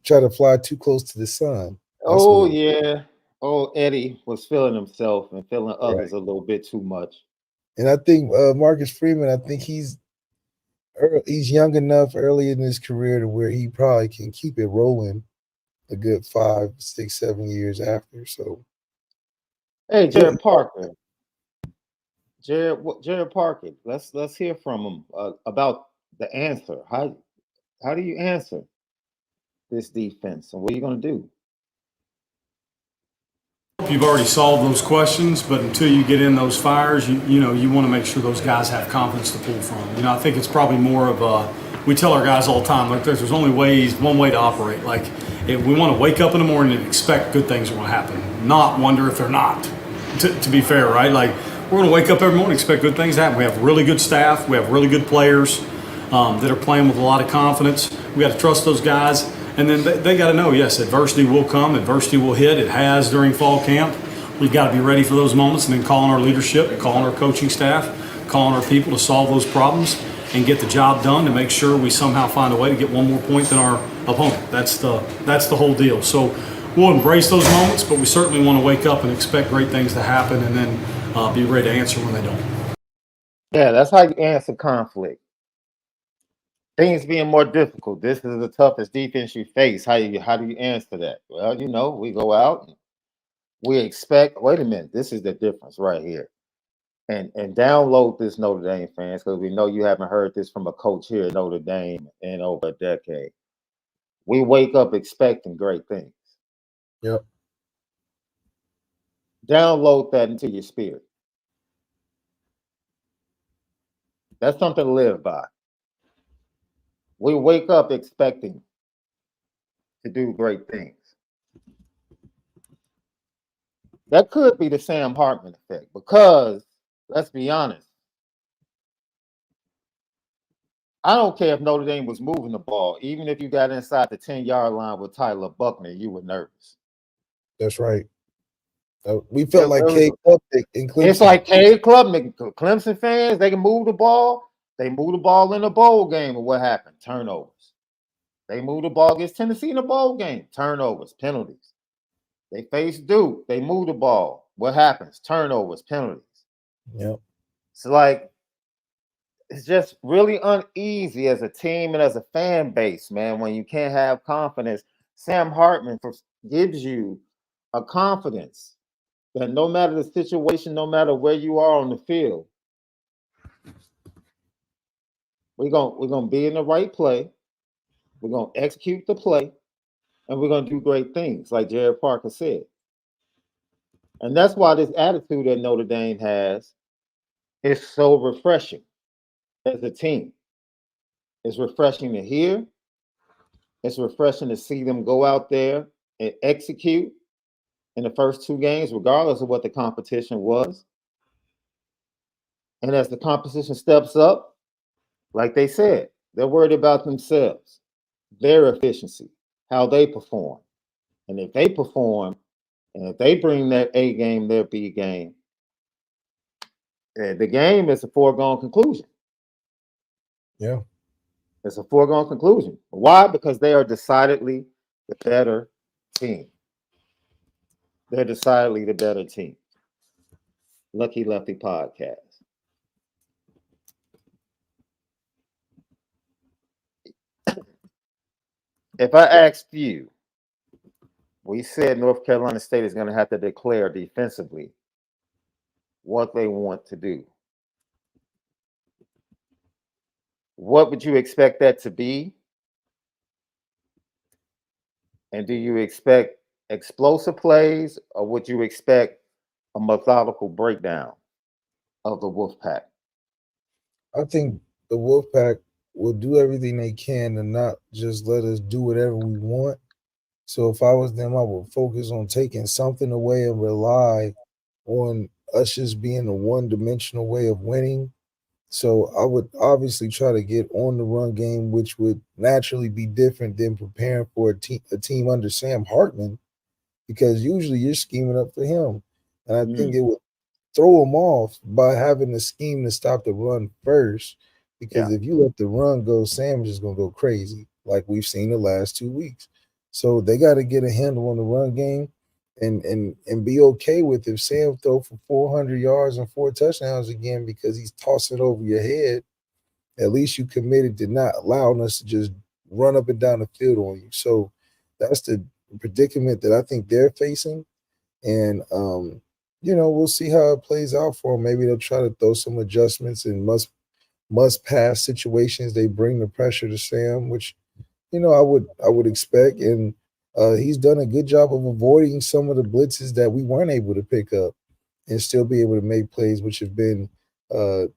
try to fly too close to the sun. That's Oh what yeah. Oh, Eddie was feeling himself and feeling others right. a little bit too much. And I think Marcus Freeman, I think he's young enough early in his career to where he probably can keep it rolling a good 5, 6, 7 years after. So Hey, he'll, Gerard Parker. Gerard Parker. Let's hear from him about the answer. How do you answer this defense, and what are you going to do? You've already solved those questions, but until you get in those fires, you want to make sure those guys have confidence to pull from. I think it's probably more of we tell our guys all the time, like there's only one way to operate. Like if we want to wake up in the morning and expect good things are going to happen, not wonder if they're not. To be fair, right? Like we're going to wake up every morning and expect good things to happen. We have really good staff. We have really good players that are playing with a lot of confidence. We got to trust those guys. And then they got to know, yes, adversity will come, adversity will hit. It has during fall camp. We've got to be ready for those moments and then calling our leadership, calling our coaching staff, calling our people to solve those problems and get the job done to make sure we somehow find a way to get one more point than our opponent. That's the whole deal. So we'll embrace those moments, but we certainly want to wake up and expect great things to happen and then be ready to answer when they don't. Yeah, that's how you answer conflict. Things being more difficult. This is the toughest defense you face. How do you answer that? Well, we go out and we expect. Wait a minute, this is the difference right here. And download this, Notre Dame fans, because we know you haven't heard this from a coach here at Notre Dame in over a decade. We wake up expecting great things. Yep. Download that into your spirit. That's something to live by. We wake up expecting to do great things. That could be the Sam Hartman effect because, let's be honest, I don't care if Notre Dame was moving the ball. Even if you got inside the 10-yard line with Tyler Buckner, you were nervous. That's right. We felt like Cade Klubnik in Clemson. It's like Cade Klubnik. Clemson fans, they can move the ball. They move the ball in the bowl game, and what happened? Turnovers. They move the ball against Tennessee in the bowl game. Turnovers, penalties. They face Duke. They move the ball. What happens? Turnovers, penalties. Yep. It's just really uneasy as a team and as a fan base, man, when you can't have confidence. Sam Hartman gives you a confidence that no matter the situation, no matter where you are on the field, we're gonna be in the right play. We're gonna execute the play, and we're gonna do great things, like Gerard Parker said. And that's why this attitude that Notre Dame has is so refreshing as a team. It's refreshing to hear. It's refreshing to see them go out there and execute in the first 2 games, regardless of what the competition was. And as the competition steps up, like they said, they're worried about themselves, their efficiency, how they perform. And if they perform, and if they bring their A game, their B game, the game is a foregone conclusion. Yeah. It's a foregone conclusion. Why? Because they are decidedly the better team. They're decidedly the better team. Lefty Podcast. If I asked you, we said North Carolina State is going to have to declare defensively what they want to do. What would you expect that to be? And do you expect explosive plays, or would you expect a methodical breakdown of the Wolfpack? I think the Wolfpack will do everything they can to not just let us do whatever we want. So if I was them, I would focus on taking something away and rely on us just being a one-dimensional way of winning. So I would obviously try to get on the run game, which would naturally be different than preparing for a team under Sam Hartman, because usually you're scheming up for him. And I think it would throw him off by having a scheme to stop the run first, because if you let the run go, Sam is just gonna go crazy, like we've seen the last 2 weeks. So they got to get a handle on the run game, and be okay with if Sam throw for 400 yards and 4 touchdowns again because he's tossing it over your head. At least you committed to not allowing us to just run up and down the field on you. So that's the predicament that I think they're facing. And we'll see how it plays out for them. Maybe they'll try to throw some adjustments in must pass situations. They bring the pressure to Sam, which I would expect. And he's done a good job of avoiding some of the blitzes that we weren't able to pick up and still be able to make plays, which have been a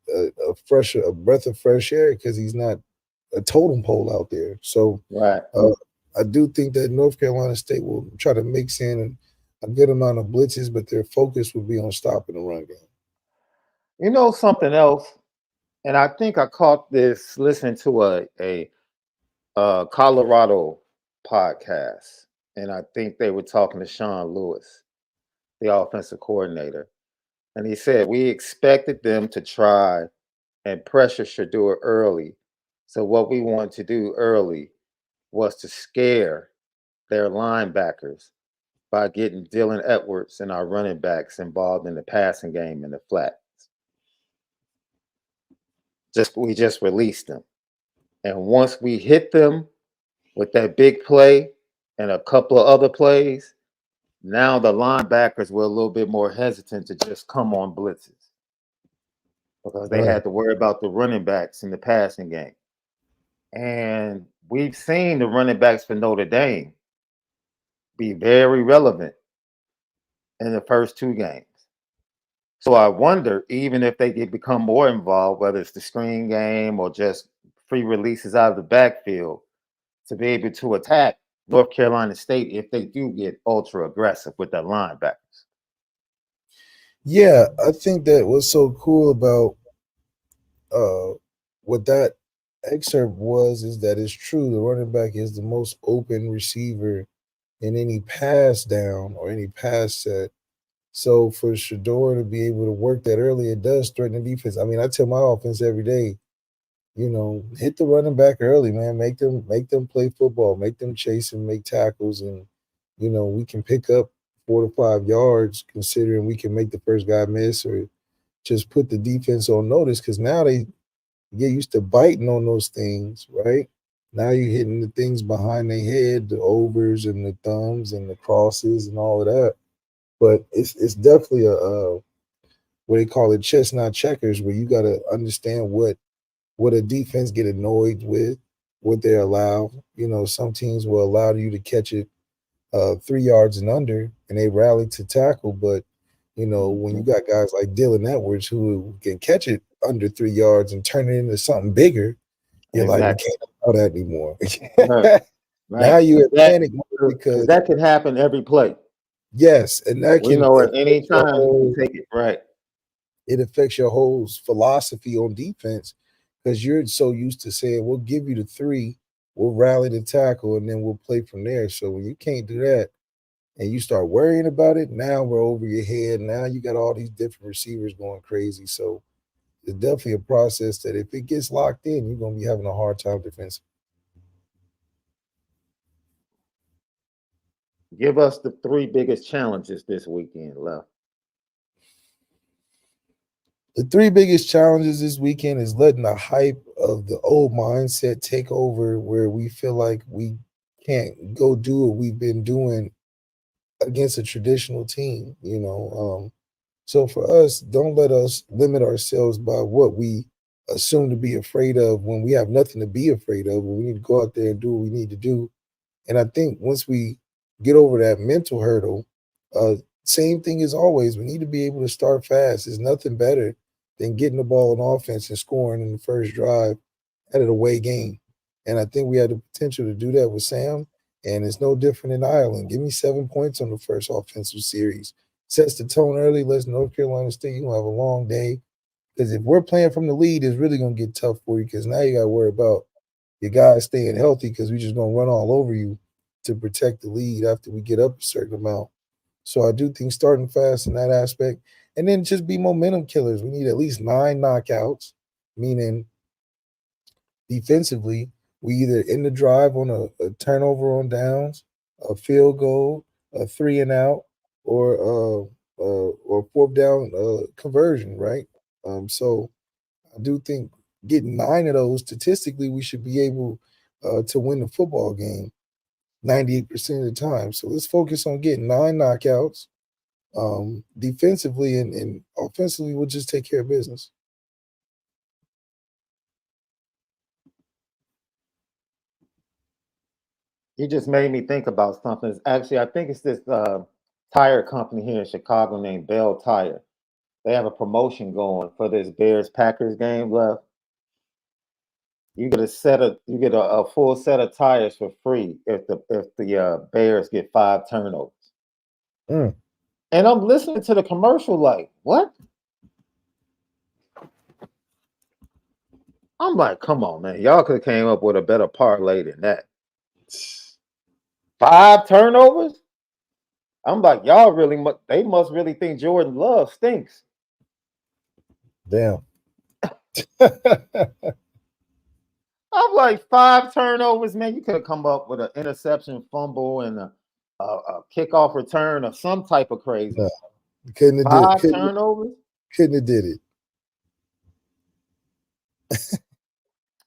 breath of fresh air because he's not a totem pole out there. So Right. I do think that North Carolina State will try to mix in a good amount of blitzes, but their focus will be on stopping the run game. You know something else, and I think I caught this listening to a Colorado podcast, and I think they were talking to Shaun Lewis, the offensive coordinator, and he said we expected them to try and pressure Shador early. So what we wanted to do early was to scare their linebackers by getting Dylan Edwards and our running backs involved in the passing game in the flats. We just released them. And once we hit them with that big play and a couple of other plays, now the linebackers were a little bit more hesitant to just come on blitzes because they had to worry about the running backs in the passing game. And we've seen the running backs for Notre Dame be very relevant in the first 2 games. So I wonder, even if they become more involved, whether it's the screen game or just free releases out of the backfield, to be able to attack North Carolina State if they do get ultra aggressive with their linebackers. Yeah, I think that what's so cool about what that excerpt is that it's true. The running back is the most open receiver in any pass down or any pass set. So for Shador to be able to work that early, it does threaten the defense. I mean, I tell my offense every day, hit the running back early, man. Make them play football, make them chase and make tackles, and we can pick up 4 to 5 yards considering we can make the first guy miss or just put the defense on notice because now they get used to biting on those things, right? Now you're hitting the things behind their head, the overs and the thumbs and the crosses and all of that. But it's definitely a what they call it chestnut checkers, where you got to understand what a defense get annoyed with, what they allow. Some teams will allow you to catch it 3 yards and under, and they rally to tackle. But when you got guys like Dylan Edwards who can catch it under 3 yards and turn it into something bigger, you're like, we can't allow that anymore. Right. Now you at panic because that can happen every play. Yes, and that can at any time you can take it. Right. It affects your whole philosophy on defense because you're so used to saying, we'll give you the 3, we'll rally the tackle, and then we'll play from there. So when you can't do that and you start worrying about it, now we're over your head. Now you got all these different receivers going crazy. So it's definitely a process that if it gets locked in, you're going to be having a hard time defensively. Give us the 3 biggest challenges this weekend, Left. The 3 biggest challenges this weekend is letting the hype of the old mindset take over where we feel like we can't go do what we've been doing against a traditional team, So for us, don't let us limit ourselves by what we assume to be afraid of when we have nothing to be afraid of. We need to go out there and do what we need to do. And I think once we get over that mental hurdle, same thing as always, we need to be able to start fast. There's nothing better than getting the ball on offense and scoring in the first drive at an away game. And I think we had the potential to do that with Sam, and it's no different in Ireland. Give me 7 points on the first offensive series. Sets the tone early. Let's North Carolina State, you're going to have a long day. Because if we're playing from the lead, it's really going to get tough for you because now you got to worry about your guys staying healthy because we're just going to run all over you to protect the lead after we get up a certain amount. So I do think starting fast in that aspect, and then just be momentum killers. We need at least 9 knockouts, meaning defensively, we either end the drive on a turnover on downs, a field goal, a 3 and out, or fourth down conversion, right? So I do think getting 9 of those statistically, we should be able to win the football game 98% of the time. So let's focus on getting 9 knockouts. Defensively and offensively, we'll just take care of business. You just made me think about something. Actually, I think it's this tire company here in Chicago named Bell Tire. They have a promotion going for this Bears-Packers game left. You get a full set of tires for free if the Bears get 5 turnovers. Mm. And I'm listening to the commercial like, what? I'm like, come on, man. Y'all could have came up with a better parlay than that. 5 turnovers? I'm like, y'all they must really think Jordan Love stinks. Damn. I'm like, 5 turnovers, man. You could have come up with an interception, fumble, and a kickoff return or some type of crazy. No, couldn't have 5 did it. turnovers? Couldn't have did it.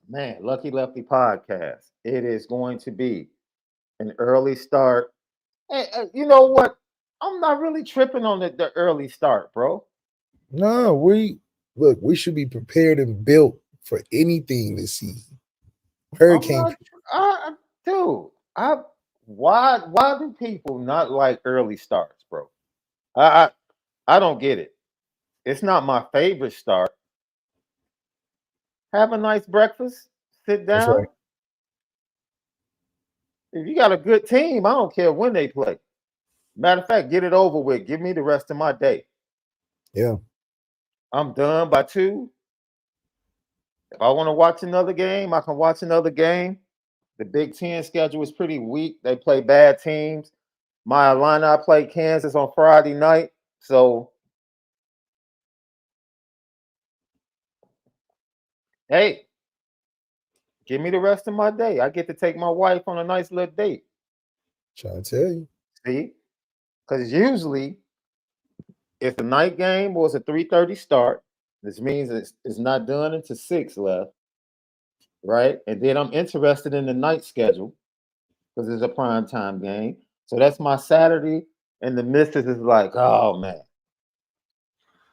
Man, Lucky Lefty Podcast. It is going to be an early start. And you know what? I'm not really tripping on the early start, bro. No, we should be prepared and built for anything this season. Hurricane. Why do people not like early starts, bro? I don't get it. It's not my favorite start. Have a nice breakfast. Sit down. That's right. If you got a good team, I don't care when they play. Matter of fact, get it over with. Give me the rest of my day. Yeah. I'm done by 2. If I want to watch another game, I can watch another game. The Big Ten schedule is pretty weak. They play bad teams. My Illini play Kansas on Friday night. So, hey, give me the rest of my day. I get to take my wife on a nice little date. Trying to tell you. See? Because usually it's a night game or it's a 3:30 start. This means it's not done until 6 left. Right? And then I'm interested in the night schedule because it's a prime time game. So that's my Saturday. And the missus is like, oh man.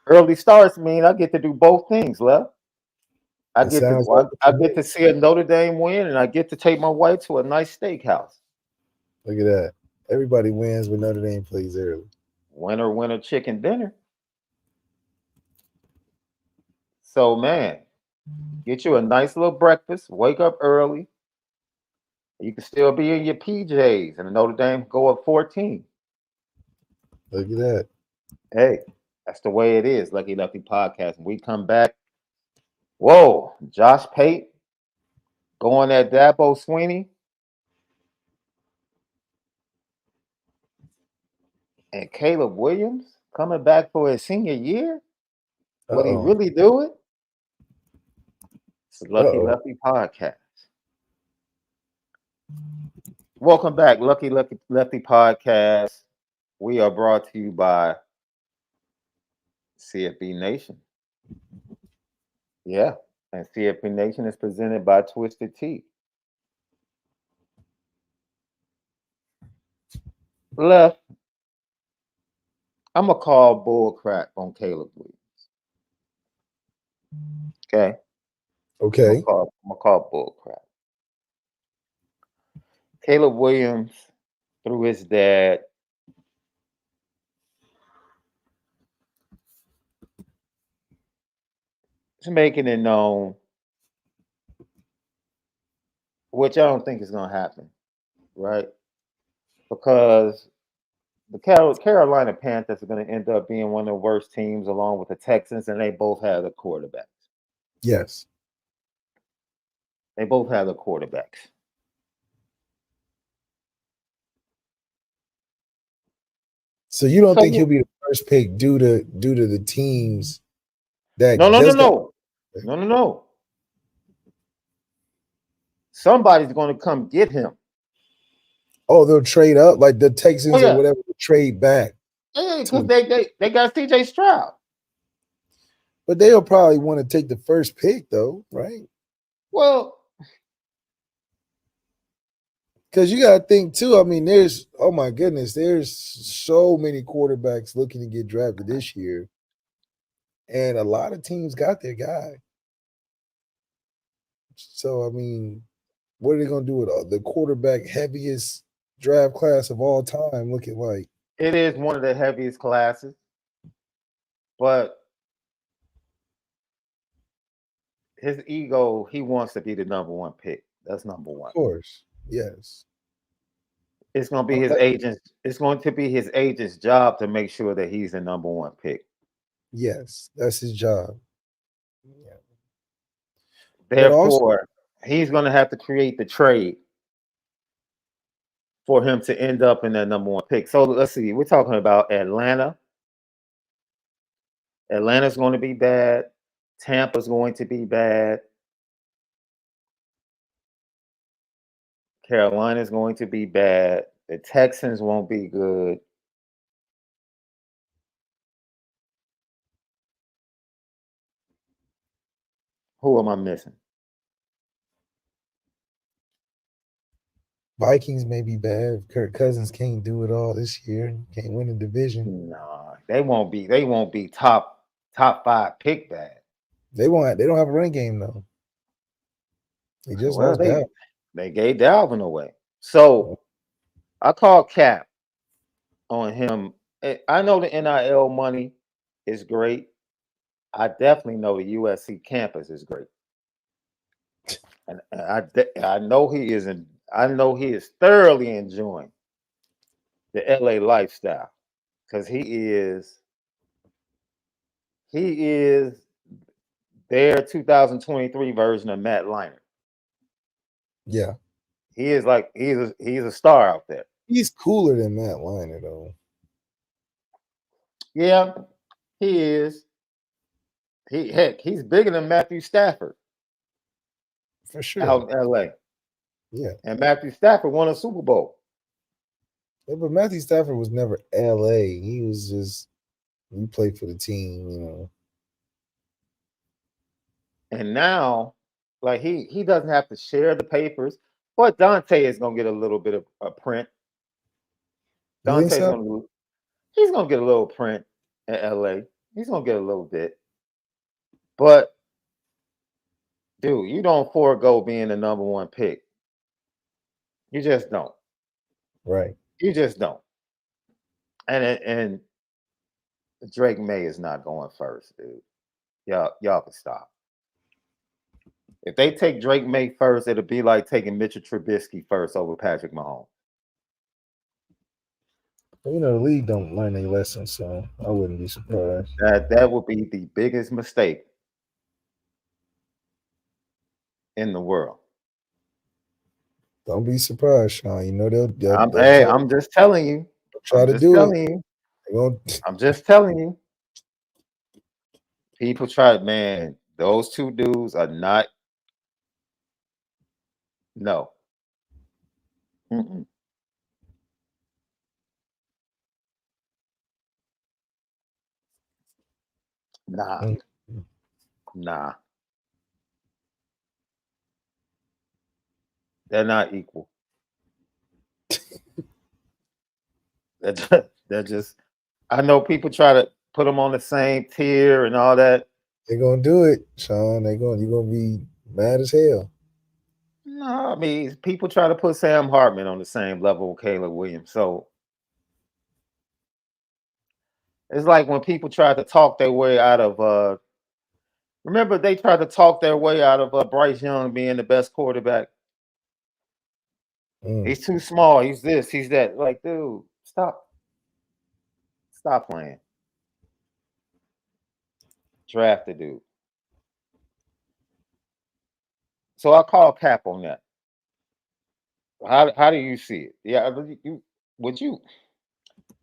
Early starts mean I get to do both things, left. I get to see a Notre Dame win, and I get to take my wife to a nice steakhouse. Look at that. Everybody wins when Notre Dame plays early. Winner, chicken dinner. So, man, get you a nice little breakfast. Wake up early. You can still be in your PJs, and Notre Dame go up 14. Look at that. Hey, that's the way it is. Lucky Lefty Podcast. When we come back, whoa, Josh Pate going at Dabo Swinney. And Caleb Williams coming back for his senior year. Would he really do it? It's Lucky Lefty Podcast. Welcome back, Lucky Lefty Podcast. We are brought to you by CFB Nation. Yeah, and CFB Nation is presented by Twisted Tea. Left, I'm going to call bull crap on Caleb Williams. Okay? Okay. I'm going to call bull crap. Caleb Williams, through his dad, is making it known, which I don't think is going to happen, right? Because the Carolina Panthers are going to end up being one of the worst teams along with the Texans, and they both have the quarterbacks. Yes. They both have the quarterbacks. So you don't think he'll be the first pick due to the teams that No. somebody's going to come get him. Oh, they'll trade up like the Texans Oh, yeah. or whatever, trade back. Yeah, because they got CJ Stroud. But they'll probably want to take the first pick, though, right? Well, because you got to think, too. I mean, there's so many quarterbacks looking to get drafted this year. And a lot of teams got their guy. So, I mean, what are they going to do with the quarterback heaviest draft class of all time looking like? it is one of the heaviest classes, but his ego, he wants to be the number one pick. That's number one. Of course, yes. It's going to be his agent's. It's going to be his agent's job to make sure that he's the number one pick. Yes, that's his job. Yeah. Therefore, he's going to have to create the trade for him to end up in that number one pick. So let's see. We're talking about Atlanta. Atlanta's going to be bad. Tampa's going to be bad. Carolina's going to be bad. The Texans won't be good. Who am I missing? Vikings may be bad. Kirk Cousins can't do it all this year. Can't win the division. Nah, they won't be. They won't be top 5 pick bad. They don't have a run game though. They just lost Dalvin. They gave Dalvin away. So I call cap on him. I know the NIL money is great. I definitely know the USC campus is great, and I know he is. I know he is thoroughly enjoying the LA lifestyle because he is their 2023 version of Matt Leinart. Yeah, he is like he's a star out there. He's cooler than Matt Leinart though. Yeah, he is. He's bigger than Matthew Stafford. For sure. Out in LA. Yeah. And Matthew Stafford won a Super Bowl. Yeah, but Matthew Stafford was never LA. He was just he played for the team, you know. And now, like he doesn't have to share the papers, but Dante is gonna get a little bit of a print. Dante's he's gonna get a little print in LA. He's gonna get a little bit. But dude, you don't forego being the number one pick. You just don't. Right. You just don't. And Drake May is not going first, dude. Y'all can stop. If they take Drake May first, it'll be like taking Mitchell Trubisky first over Patrick Mahomes. You know, the league don't learn any lessons, so I wouldn't be surprised. That would be the biggest mistake in the world. Don't be surprised, Shaun. You know they'll I'm just telling you. Try to do it. I'm just telling you. People try, man. Those two dudes are not. No. Mm-mm. Nah. Mm-hmm. Nah. They're not equal. They're just. I know people try to put them on the same tier and all that. They're gonna do it, Shaun. You're gonna be mad as hell. No, I mean people try to put Sam Hartman on the same level with Caleb Williams. So it's like when people try to talk their way out of. Remember, they tried to talk their way out of Bryce Young being the best quarterback. He's too small. He's this. He's that. Like, dude, stop. Stop playing. Draft the dude. So I call cap on that. How do you see it? Yeah, would you?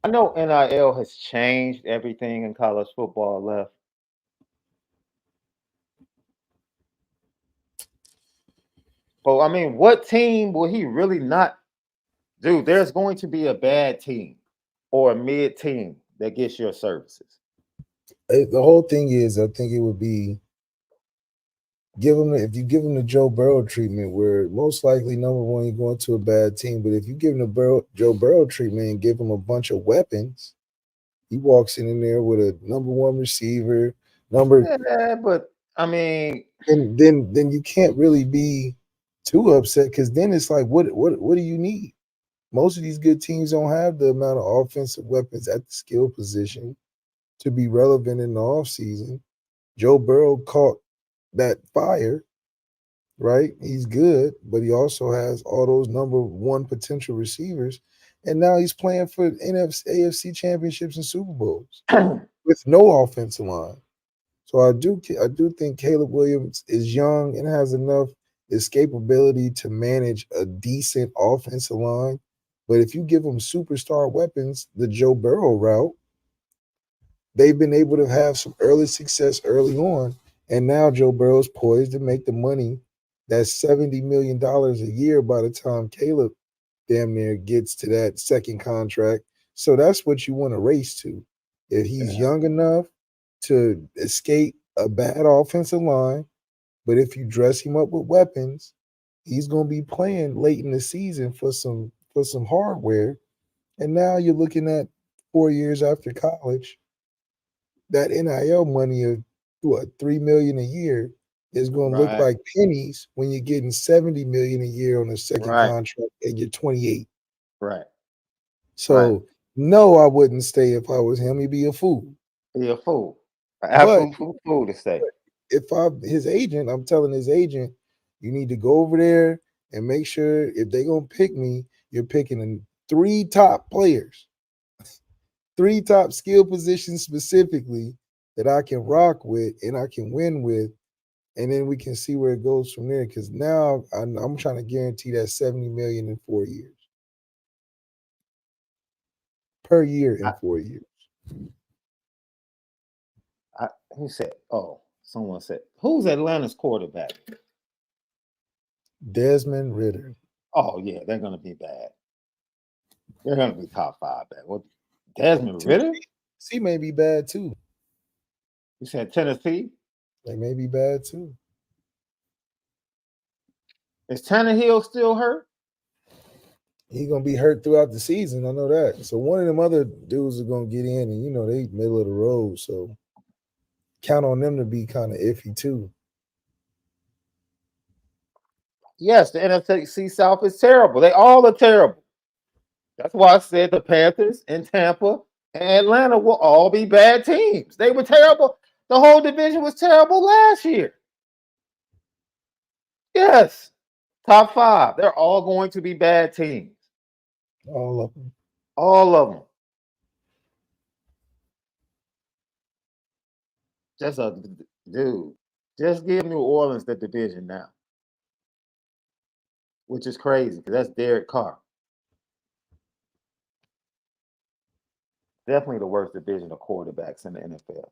I know NIL has changed everything in college football left. But I mean, what team will he really not do? There's going to be a bad team or a mid team that gets your services. The whole thing is, I think it would be if you give him the Joe Burrow treatment, where most likely number one you're going to a bad team, but if you give him the Joe Burrow treatment and give him a bunch of weapons, he walks in there with a number one receiver, Yeah, but I mean, then you can't really be too upset, because then it's like, what do you need? Most of these good teams don't have the amount of offensive weapons at the skill position to be relevant in the offseason. Joe Burrow caught that fire, right? He's good, but he also has all those number one potential receivers. And now he's playing for AFC championships and Super Bowls with no offensive line. So I do think Caleb Williams is young and has enough escapability to manage a decent offensive line. But if you give him superstar weapons, the Joe Burrow route, they've been able to have some early success early on. And now Joe Burrow's poised to make the money. That's $70 million a year by the time Caleb damn near gets to that second contract. So that's what you want to race to. If he's young enough to escape a bad offensive line, but if you dress him up with weapons, he's going to be playing late in the season for some hardware. And now you're looking at 4 years after college, that NIL money of $3 million a year is going to look like pennies when you're getting $70 million a year on a second contract and you're 28. Right. So no, I wouldn't stay if I was him. He'd be a fool. Be a fool. An absolute fool to stay. If I'm his agent, I'm telling his agent, you need to go over there and make sure if they're going to pick me, you're picking 3 top players, 3 top skill positions specifically that I can rock with and I can win with. And then we can see where it goes from there. Because now I'm trying to guarantee that $70 million in 4 years. Per year in 4 years. Who said? Oh, someone said. Who's Atlanta's quarterback? Desmond Ridder. Oh, yeah, they're going to be bad. They're going to be top 5 bad. Well, Desmond Ridder? He may be bad too. You said Tennessee? They may be bad too. Is Tannehill still hurt? He's going to be hurt throughout the season. I know that. So one of them other dudes are going to get in, and, they middle of the road. So count on them to be kind of iffy too. Yes, the NFC South is terrible. They all are terrible. That's why I said the Panthers and Tampa and Atlanta will all be bad teams. They were terrible. The whole division was terrible last year. Yes, top 5. They're all going to be bad teams. All of them. All of them. Just give New Orleans the division now, which is crazy because that's Derek Carr. Definitely the worst division of quarterbacks in the NFL.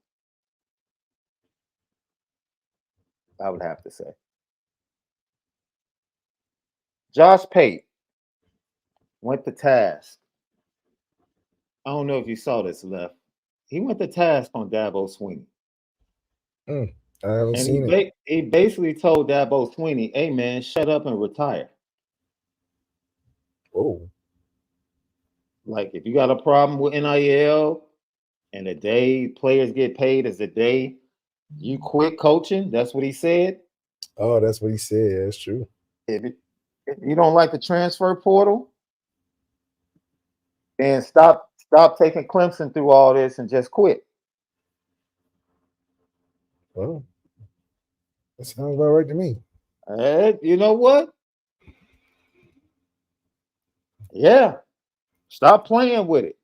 I would have to say. Josh Pate went to task. I don't know if you saw this, Left. He went to task on Dabo Swinney. I haven't seen it. He basically told Dabo Swinney, hey, man, shut up and retire. Oh. Like, if you got a problem with NIL and the day players get paid is the day you quit coaching, that's what he said. Oh, that's what he said. That's true. If you don't like the transfer portal, then stop taking Clemson through all this and just quit. Well, that sounds about right to me. You know what? Yeah. Stop playing with it.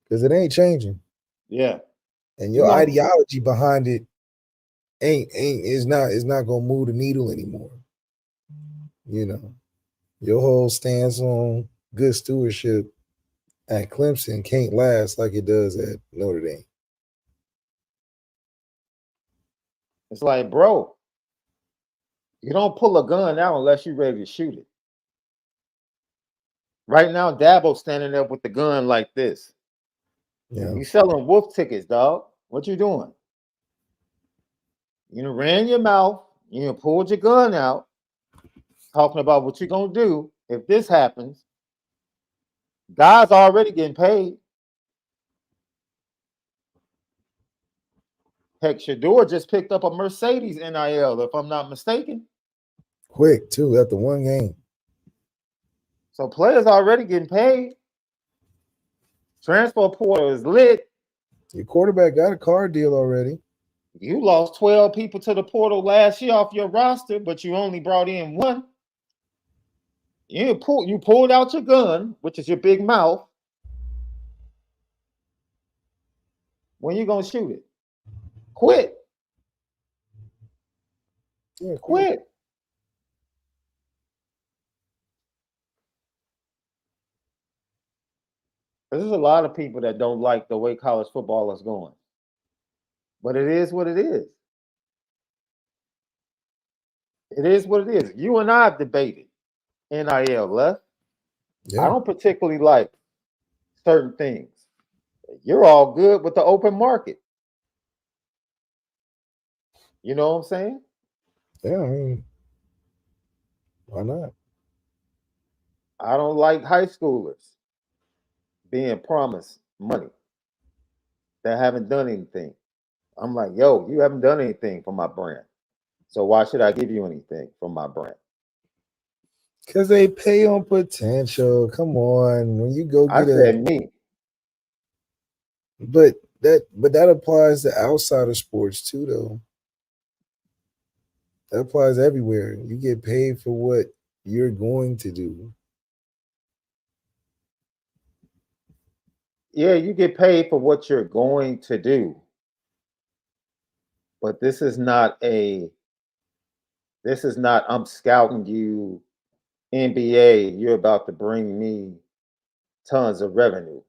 Because it ain't changing. Yeah. And your ideology behind it is not gonna move the needle anymore. Your whole stance on good stewardship at Clemson can't last like it does at Notre Dame. It's like, bro, You don't pull a gun out unless you're ready to shoot it. Right now, Dabo's standing there with the gun like this. Yeah. You selling wolf tickets, dog. What you doing? You ran your mouth. You pulled your gun out, talking about what you're gonna do if this happens. Guys already getting paid. Heck, Shador just picked up a Mercedes NIL, if I'm not mistaken. Quick, too, after one game. So players already getting paid. Transfer portal is lit. Your quarterback got a car deal already. You lost 12 people to the portal last year off your roster, but you only brought in one. You pulled out your gun, which is your big mouth. When you gonna shoot it? Quit. Yeah, Quit. There's a lot of people that don't like the way college football is going. But it is what it is. It is what it is. You and I have debated NIL, left. Yeah. I don't particularly like certain things. You're all good with the open market. You know what I'm saying? Yeah, I mean, why not? I don't like high schoolers being promised money that haven't done anything. I'm like, yo, you haven't done anything for my brand. So why should I give you anything from my brand? Because they pay on potential. Come on. When you go I get said me. But that applies to outside of sports too, though. That applies everywhere. You get paid for what you're going to do. Yeah, you get paid for what you're going to do. But this is not I'm scouting you NBA, you're about to bring me tons of revenue.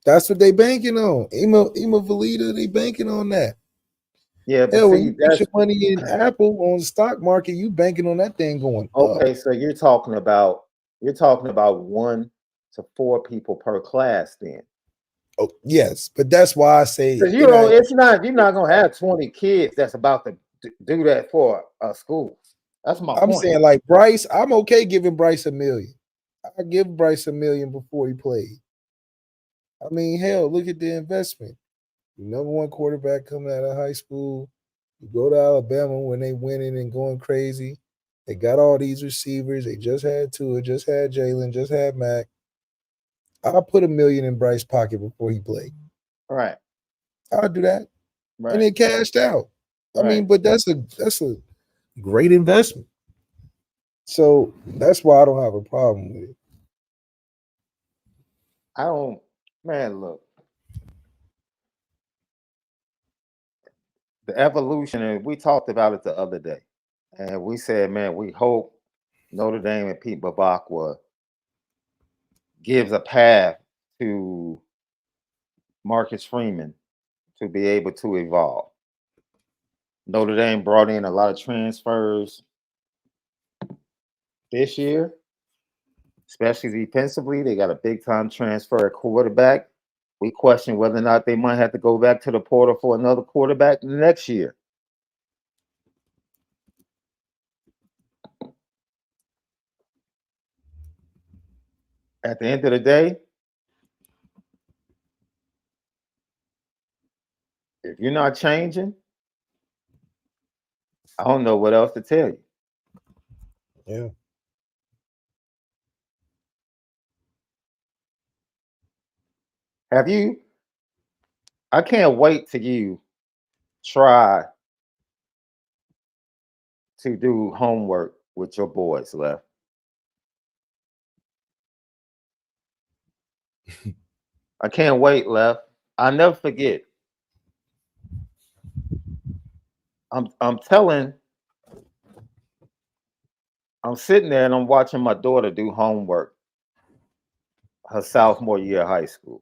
That's what they banking on. Ema Valita, they banking on that. Yeah, but Hell, when see, you put your money in Apple on the stock market, you banking on that thing going okay, up. so you're talking about 1 to 4 people per class then. Oh, yes, but that's why I say Because you're not gonna have 20 kids that's about to do that for a school. That's my I'm point. saying, like Bryce, I'm okay giving Bryce $1 million. I give Bryce $1 million before he played. I mean, hell, look at the investment. Number one quarterback coming out of high school. You go to Alabama when they winning and going crazy. They got all these receivers. They just had Tua, just had Jalen, just had Mac. I'll put $1 million in Bryce's pocket before he played. Right. I'll do that. Right. And it cashed out. Right. I mean, but that's a great investment. So that's why I don't have a problem with it. Look. The evolution, and we talked about it the other day. And we said, man, we hope Notre Dame and Pete Babakwa gives a path to Marcus Freeman to be able to evolve. Notre Dame brought in a lot of transfers this year, especially defensively. They got a big-time transfer at quarterback. We question whether or not they might have to go back to the portal for another quarterback next year. At the end of the day, if you're not changing, I don't know what else to tell you. Yeah. I can't wait till you try to do homework with your boys, Left. I can't wait, Left. I'll never forget. I'm sitting there and I'm watching my daughter do homework her sophomore year of high school.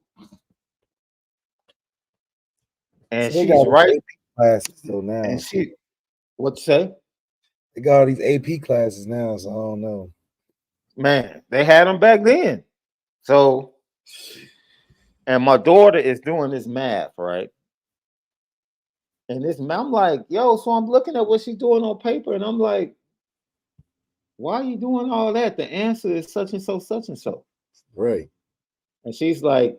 And So she's right. Classes still now. And what'd you say? They got all these AP classes now, so I don't know. Man, they had them back then. So, and my daughter is doing this math, right? And I'm like, yo, so I'm looking at what she's doing on paper, and I'm like, why are you doing all that? The answer is such and so, such and so. Right. And she's like,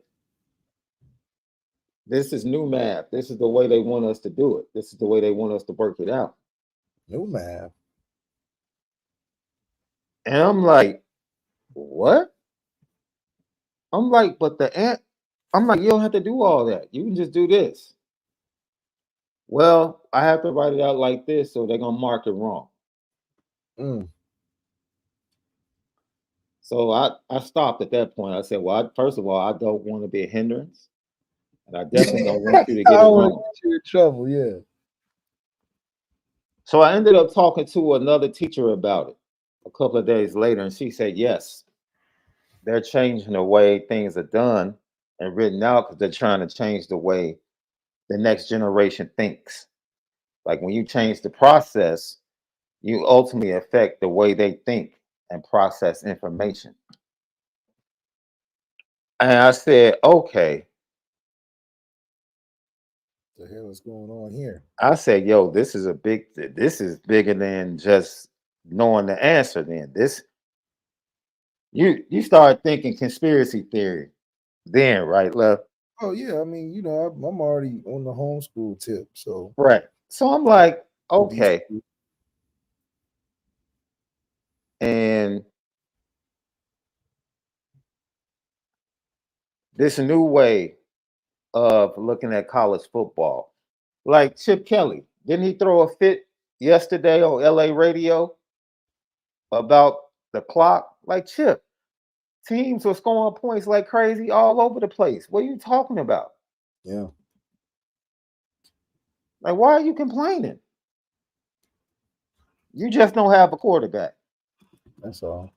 this is new math. This is the way they want us to do it. This is the way they want us to work it out. New math. And I'm like, what? I'm like, but I'm like, you don't have to do all that. You can just do this. Well, I have to write it out like this, so they're gonna mark it wrong. So I stopped at that point. I said, well, first of all, I don't want to be a hindrance. And I definitely don't want you to get it wrong. You're in trouble, yeah. So I ended up talking to another teacher about it a couple of days later, and she said, yes, they're changing the way things are done and written out because they're trying to change the way the next generation thinks. Like when you change the process, you ultimately affect the way they think and process information. And I said, okay. What the hell is going on here? I said, yo, this is bigger than just knowing the answer. Then you start thinking conspiracy theory then, right, Left? Oh yeah, I mean, you know, I'm already on the homeschool tip, so Right. So I'm like, okay. And this new way of looking at college football, like Chip Kelly, didn't he throw a fit yesterday on LA radio about the clock? Like, Chip, teams were scoring points like crazy all over the place. What are you talking about? Yeah. Like, why are you complaining? You just don't have a quarterback. That's all.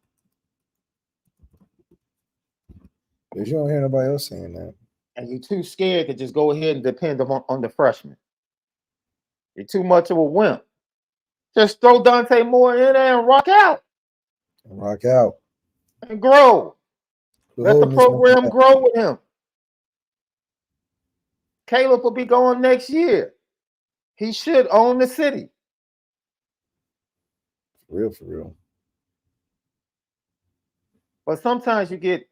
Because you don't hear nobody else saying that. And you're too scared to just go ahead and depend on the freshman. You're too much of a wimp. Just throw Dante Moore in there and rock out. And rock out. And grow. Let the program grow with him. Caleb will be going next year. He should own the city. For real. But sometimes you get,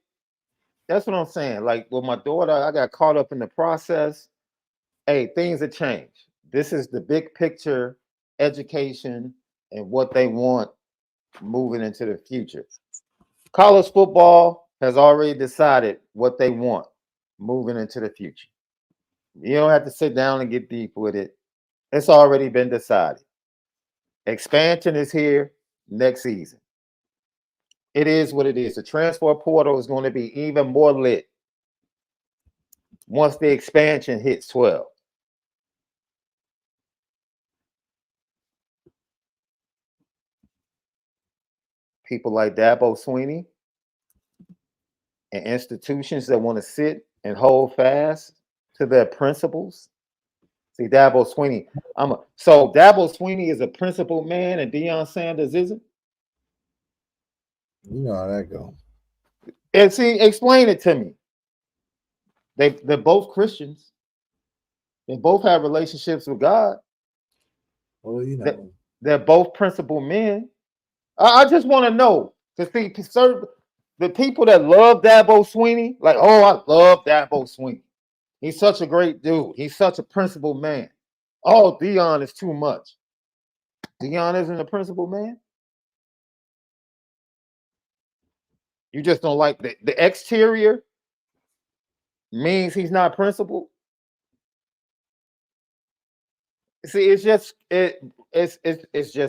that's what I'm saying. Like with my daughter, I got caught up in the process. Hey, things have changed. This is the big picture education and what they want moving into the future. College football has already decided what they want moving into the future. You don't have to sit down and get deep with it. It's already been decided. Expansion is here next season. It is what it is. The transfer portal is going to be even more lit once the expansion hits 12. People like Dabo Swinney and institutions that want to sit and hold fast to their principles. See, Dabo Swinney, so Dabo Swinney is a principled man and Deion Sanders isn't? You know how that goes. And see, explain it to me. They're both Christians. They both have relationships with God. Well, you know. They're both principled men. I just want to know, to see the people that love Dabo Swinney, like, oh, I love Dabo Swinney. He's such a great dude. He's such a principled man. Oh, Deion is too much. Deion isn't a principled man. You just don't like the exterior means he's not principled. See, it's just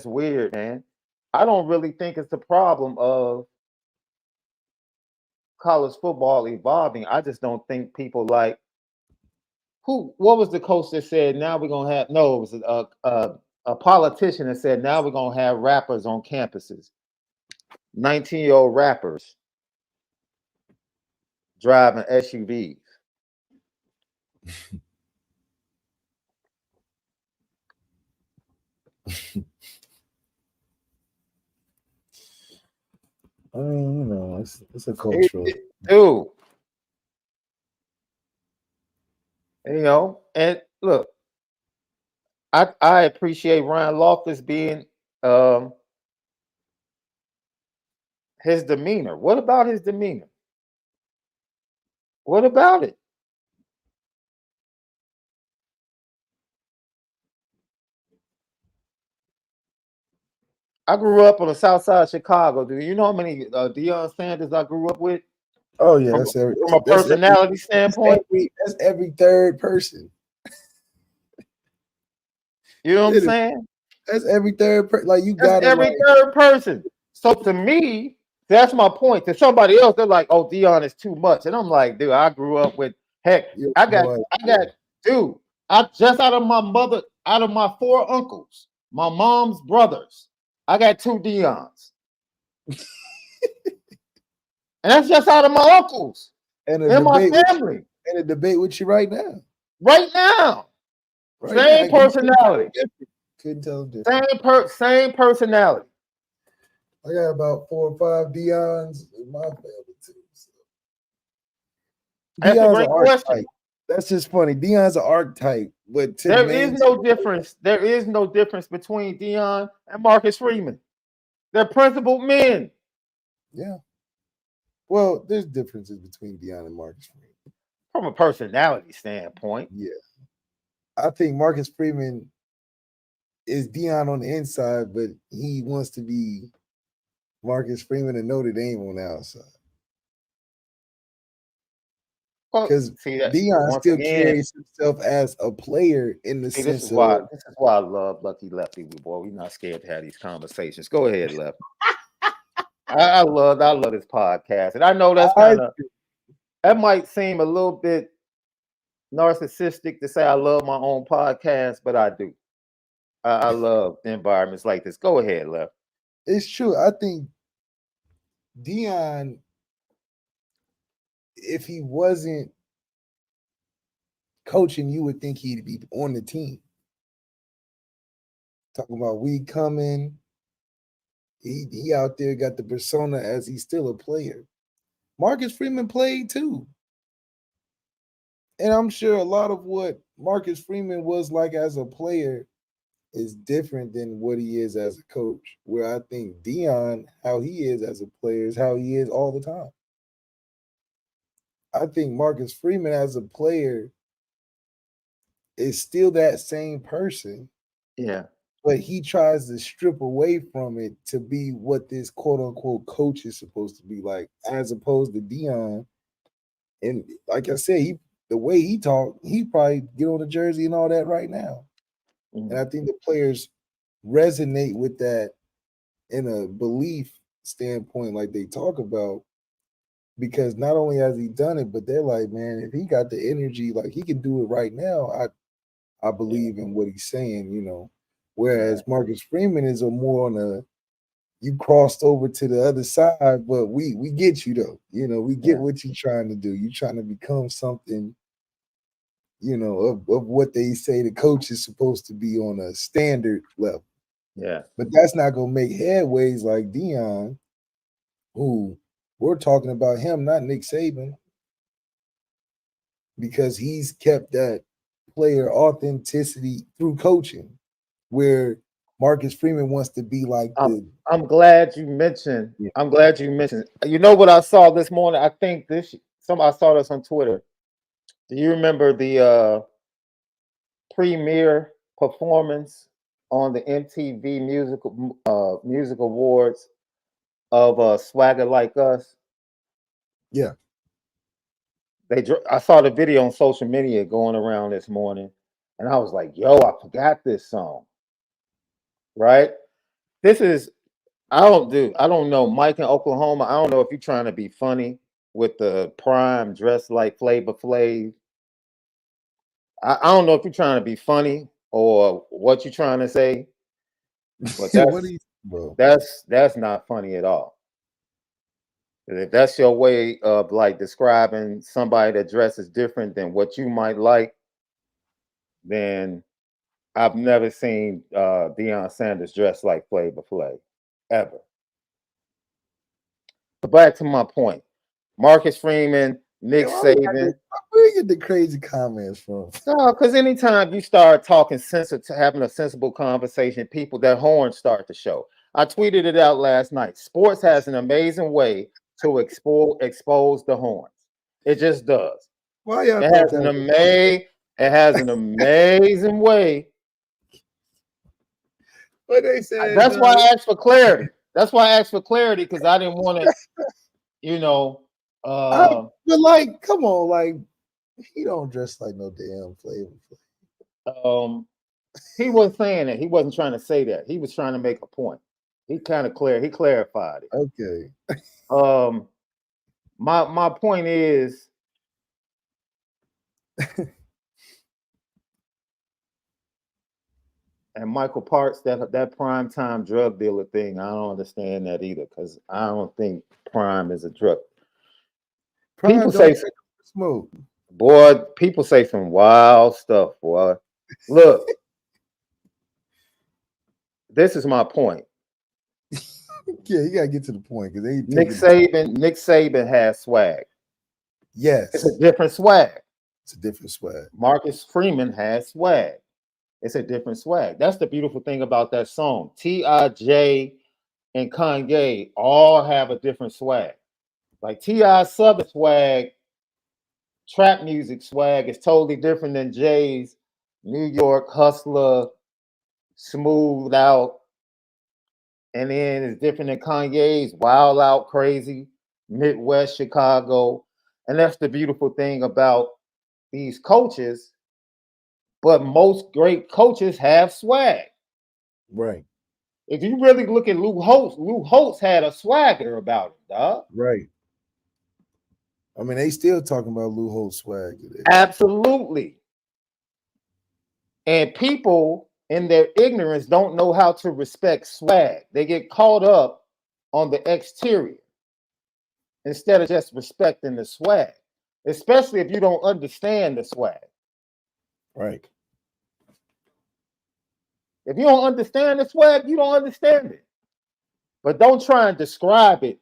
weird, man. I don't really think it's the problem of college football evolving. I just don't think people like what was the coach that said now we're gonna have it was a politician that said now we're gonna have rappers on campuses. 19-year-old rappers driving SUVs. I mean, it's a cultural. Dude, and look, I appreciate Ryan Loftus being his demeanor. What about his demeanor? What about it? I grew up on the south side of Chicago. Do you know how many Deion Sanders I grew up with? Oh yeah, From, that's every from a personality standpoint. That's every third person. You know what I'm saying? That's every third person. Like you That's got every third person. So to me, that's my point. To somebody else, they're like, "Oh, Deion is too much," and I'm like, "Dude, I grew up with heck. I got, dude. I just out of my 4 uncles, my mom's brothers, I got 2 Deions, and that's just out of my uncles and my family. And a debate with you right now. Right now, same personality. Couldn't tell them different. Same personality. I got about 4 or 5 Deions in my family too. So. That's a great question. That's just funny. Deion's an archetype, but there is no difference. There is no difference between Deion and Marcus Freeman. They're principled men. Yeah. Well, there's differences between Deion and Marcus Freeman. From a personality standpoint. Yeah. I think Marcus Freeman is Deion on the inside, but he wants to be Marcus Freeman and Notre Dame on the outside. Because Deion still carries himself as a player in the sense this is why I love Lucky Lefty, boy. We're not scared to have these conversations. Go ahead, Lefty. I love this podcast, and I know that's that might seem a little bit narcissistic to say I love my own podcast, but I do. I love environments like this. Go ahead, Lefty. It's true. I think Deion, if he wasn't coaching, you would think he'd be on the team. Talking about we coming. He out there got the persona as he's still a player. Marcus Freeman played too. And I'm sure a lot of what Marcus Freeman was like as a player is different than what he is as a coach. Where I think Deion, how he is as a player, is how he is all the time. I think Marcus Freeman as a player is still that same person. Yeah. But he tries to strip away from it to be what this quote unquote coach is supposed to be like, as opposed to Deion. And like I said, the way he talked, he probably get on the jersey and all that right now. Mm-hmm. And I think the players resonate with that in a belief standpoint, like they talk about, because not only has he done it, but they're like, man, if he got the energy, like he can do it right now, I believe in what he's saying, you know. Whereas Marcus Freeman is more on a, you crossed over to the other side, but we get you though. You know, we get what you're trying to do. You're trying to become something, you know, of what they say the coach is supposed to be on a standard level. Yeah. But that's not going to make headways like Deion, who we're talking about him, not Nick Saban, because he's kept that player authenticity through coaching, where Marcus Freeman wants to be like I'm glad you mentioned. Yeah. I'm glad you mentioned. You know what I saw this morning? I think I saw this on Twitter. Do you remember the premiere performance on the MTV Music Awards of Swagger Like Us? Yeah. I saw the video on social media going around this morning, and I was like, "Yo, I forgot this song." Right? This is I don't know, Mike in Oklahoma. I don't know if you're trying to be funny with the Prime dressed like Flavor Flav. I don't know if you're trying to be funny or what you're trying to say, but that's not funny at all. If that's your way of like describing somebody that dresses different than what you might like, then I've never seen Deion Sanders dressed like Flavor Flav ever. But back to my point. Marcus Freeman, Nick Saban. Where you get the crazy comments from? No, because anytime you start talking having a sensible conversation, their horns start to show. I tweeted it out last night. Sports has an amazing way to expose the horns. It just does. Why y'all It has an amazing way. What they said. That's why I asked for clarity. That's why I asked for clarity, because I didn't want to, but like, come on, like, he don't dress like no damn Flavor. He wasn't saying that. He wasn't trying to say that. He was trying to make a point. He clarified it. Okay. My point is, and Michael Parks, that prime time drug dealer thing, I don't understand that either, because I don't think prime is a drug. People say smoke. Boy, people say some wild stuff, boy. Look, this is my point. Yeah, you gotta get to the point, because Nick Saban has swag. Yes, it's a different swag. It's a different swag. Marcus Freeman has swag. It's a different swag. That's the beautiful thing about that song. T.I.J. and Kanye all have a different swag. Like T.I.'s Southern swag, trap music swag is totally different than Jay's New York hustler, smooth out. And then it's different than Kanye's wild out, crazy, Midwest Chicago. And that's the beautiful thing about these coaches. But most great coaches have swag. Right. If you really look at Lou Holtz had a swagger about him, dog. Right. I mean, they still talking about Lou Holtz swag today. Absolutely. And people in their ignorance don't know how to respect swag. They get caught up on the exterior instead of just respecting the swag, especially if you don't understand the swag. Right. If you don't understand the swag, you don't understand it. But don't try and describe it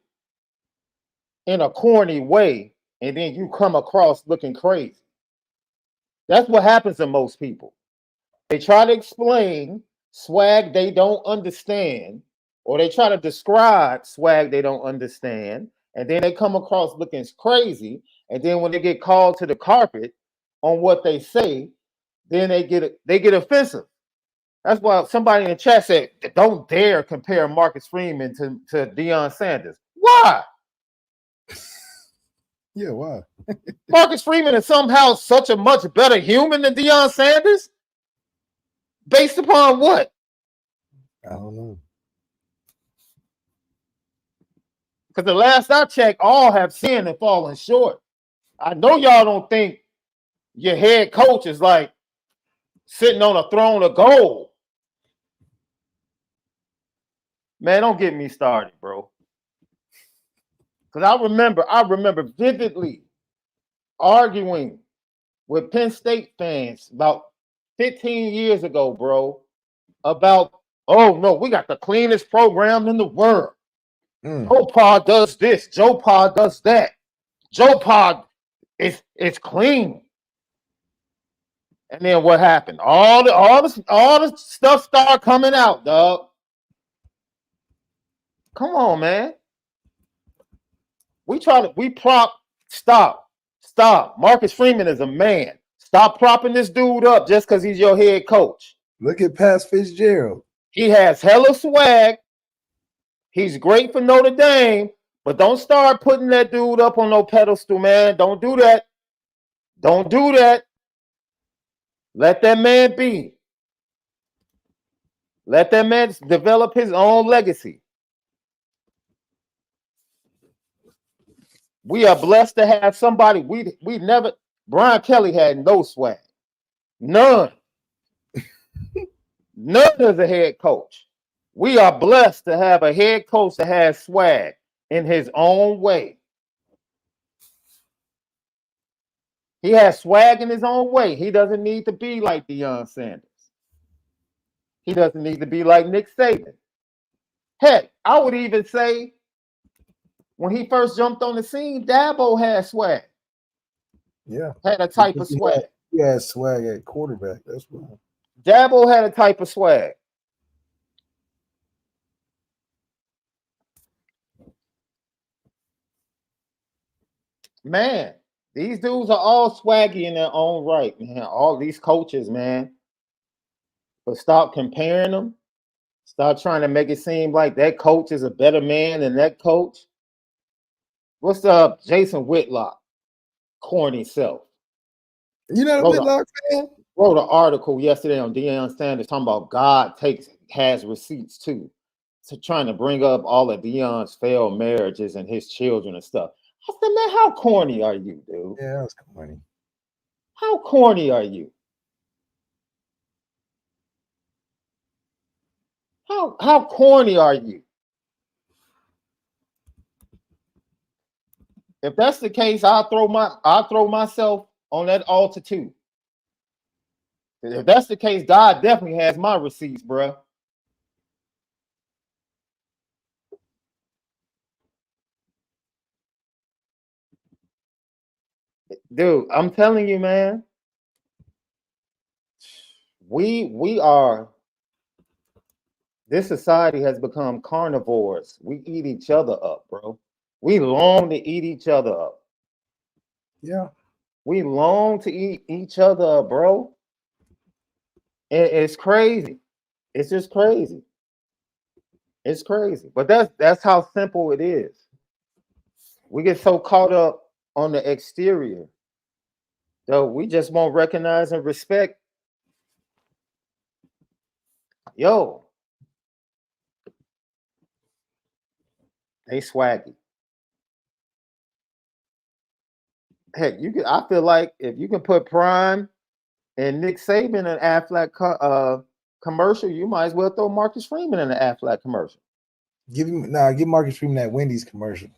in a corny way, and then you come across looking crazy. That's what happens to most people. They try to explain swag they don't understand, or they try to describe swag they don't understand, and then they come across looking crazy, and then when they get called to the carpet on what they say, then they get offensive. That's why somebody in the chat said, don't dare compare Marcus Freeman to Deion Sanders. Why? Yeah, why? Marcus Freeman is somehow such a much better human than Deion Sanders? Based upon what? I don't know. Because the last I checked, all have sinned and fallen short. I know y'all don't think your head coach is like sitting on a throne of gold. Man, don't get me started, bro. Because I remember vividly arguing with Penn State fans about 15 years ago, bro, about, oh no, we got the cleanest program in the world. Joe Pa does this, Joe Pa does that. Joe Pa is clean. And then what happened? All the stuff started coming out, dog. Come on, man. Stop. Marcus Freeman is a man. Stop propping this dude up just because he's your head coach. Look at Pat Fitzgerald. He has hella swag. He's great for Notre Dame, but don't start putting that dude up on no pedestal, man. Don't do that. Don't do that. Let that man be. Let that man develop his own legacy. We are blessed to have somebody. We never. Brian Kelly had no swag. None. None as a head coach. We are blessed to have a head coach that has swag in his own way. He has swag in his own way. He doesn't need to be like Deion Sanders. He doesn't need to be like Nick Saban. Heck, I would even say when he first jumped on the scene, Dabo had swag. Yeah. Had a type of swag. He had swag at quarterback. That's why. Dabo had a type of swag. Man, these dudes are all swaggy in their own right, man. All these coaches, man. But stop comparing them. Stop trying to make it seem like that coach is a better man than that coach. What's up, Jason Whitlock? Corny self. You know the Whitlock fan? Wrote an article yesterday on Deion Sanders talking about God has receipts too. So trying to bring up all of Deion's failed marriages and his children and stuff. I said, man, how corny are you, dude? Yeah, that was corny. How corny are you? How corny are you? If that's the case, I'll throw myself on that altar too. If that's the case, God definitely has my receipts, bro. Dude, I'm telling you, man. This society has become carnivores. We eat each other up, bro. We long to eat each other up. Yeah. We long to eat each other up, bro. It's crazy. It's just crazy. It's crazy. But that's how simple it is. We get so caught up on the exterior that we just won't recognize and respect. Yo, they swaggy. Heck, I feel like if you can put Prime and Nick Saban in an Aflac commercial, you might as well throw Marcus Freeman in an Aflac commercial. Give Marcus Freeman that Wendy's commercial.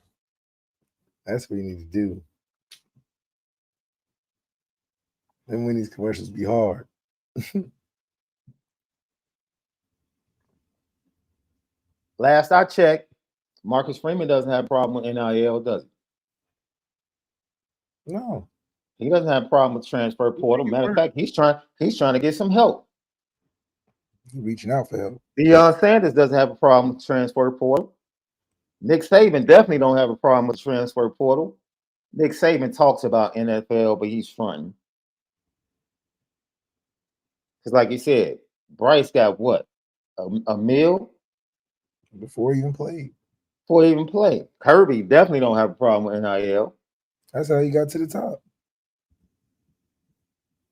That's what you need to do. Them Wendy's commercials be hard. Last I checked, Marcus Freeman doesn't have a problem with NIL, does he? No. He doesn't have a problem with transfer portal. Matter of fact, he's trying to get some help. He's reaching out for help. Deion Sanders doesn't have a problem with transfer portal. Nick Saban definitely don't have a problem with transfer portal. Nick Saban talks about NFL, but he's fronting. Because like you said, Bryce got what? A meal? Before he even played. Before he even played. Kirby definitely don't have a problem with NIL. That's how he got to the top.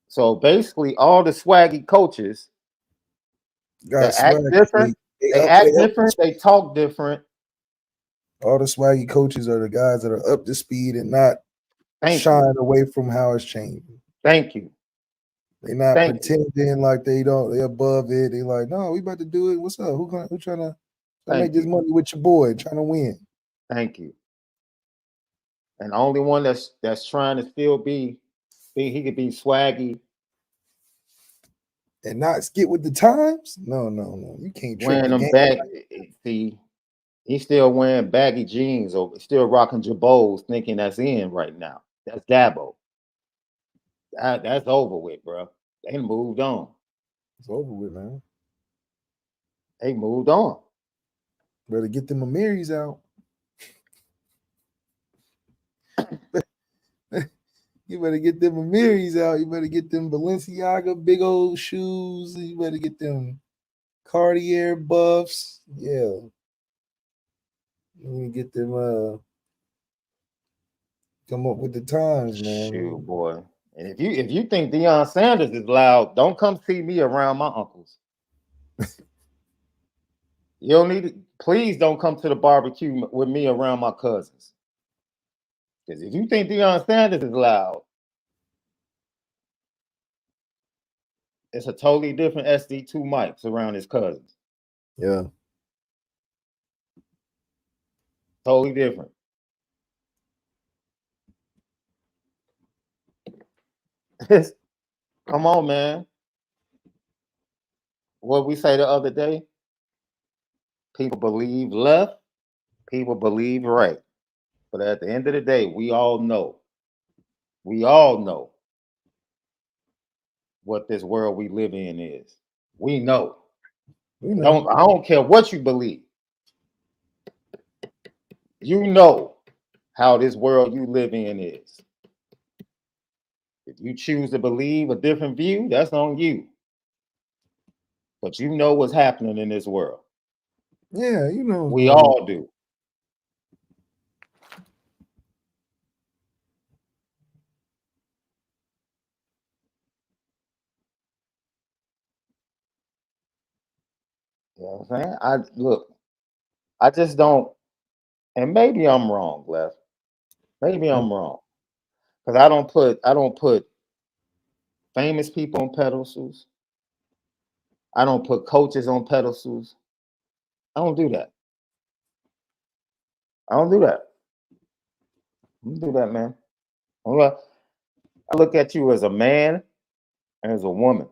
So basically, all the swaggy coaches they act different. They talk different. All the swaggy coaches are the guys that are up to speed and not shying away from how it's changing. Thank you. They're not pretending like they're above it. They're like, no, we about to do it. What's up? Who trying to make this money with your boy, trying to win? Thank you. And the only one that's trying to still be he could be swaggy and not skip with the times. No. You can't wearing them back. See, he's still wearing baggy jeans or still rocking Jabos, thinking that's in right now. That's Dabo. That's over with, bro. They moved on. It's over with, man. They moved on. Better get them Amiris out. You better get them Amiris out. You better get them Balenciaga big old shoes. You better get them Cartier buffs. Yeah. You get them come up with the times, man. Shoot, boy. And if you think Deion Sanders is loud, don't come see me around my uncles. You don't need to, please don't come to the barbecue with me around my cousins. Because if you think Deion Sanders is loud, it's a totally different SD2 mics around his cousins. Yeah. Totally different. Come on, man. What we say the other day? People believe left, people believe right. But at the end of the day, we all know what this world we live in is. We know. I don't care what you believe. You know how this world you live in is. If you choose to believe a different view, that's on you. But you know what's happening in this world. Yeah, you know. We all do. You know what I'm saying? I just don't, and maybe I'm wrong, Lef. Maybe I'm wrong. Because I don't put famous people on pedestals. I don't put coaches on pedestals. I don't do that. I don't do that. I don't do that, man. I look at you as a man and as a woman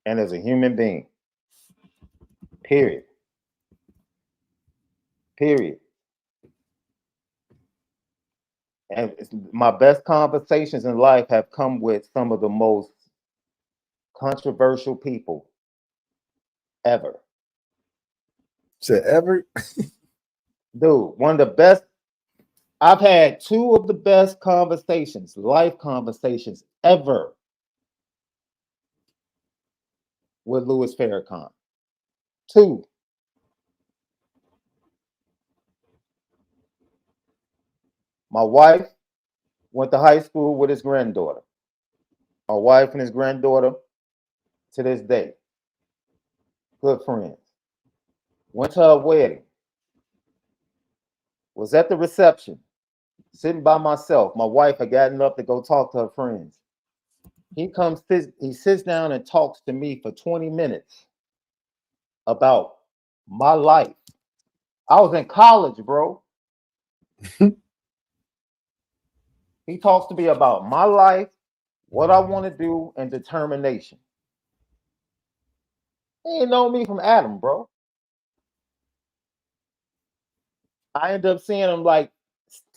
and as a human being. Period. Period. And my best conversations in life have come with some of the most controversial people ever. Said ever? Dude, one of the best. I've had two of the best conversations, life conversations ever with Louis Farrakhan. Two. My wife went to high school with his granddaughter. My wife and his granddaughter to this day. Good friends. Went to her wedding. Was at the reception, sitting by myself. My wife had gotten up to go talk to her friends. He sits down and talks to me for 20 minutes about my life. I was in college, bro. He talks to me about my life, what I want to do, and determination. He didn't know me from Adam, bro. I ended up seeing him like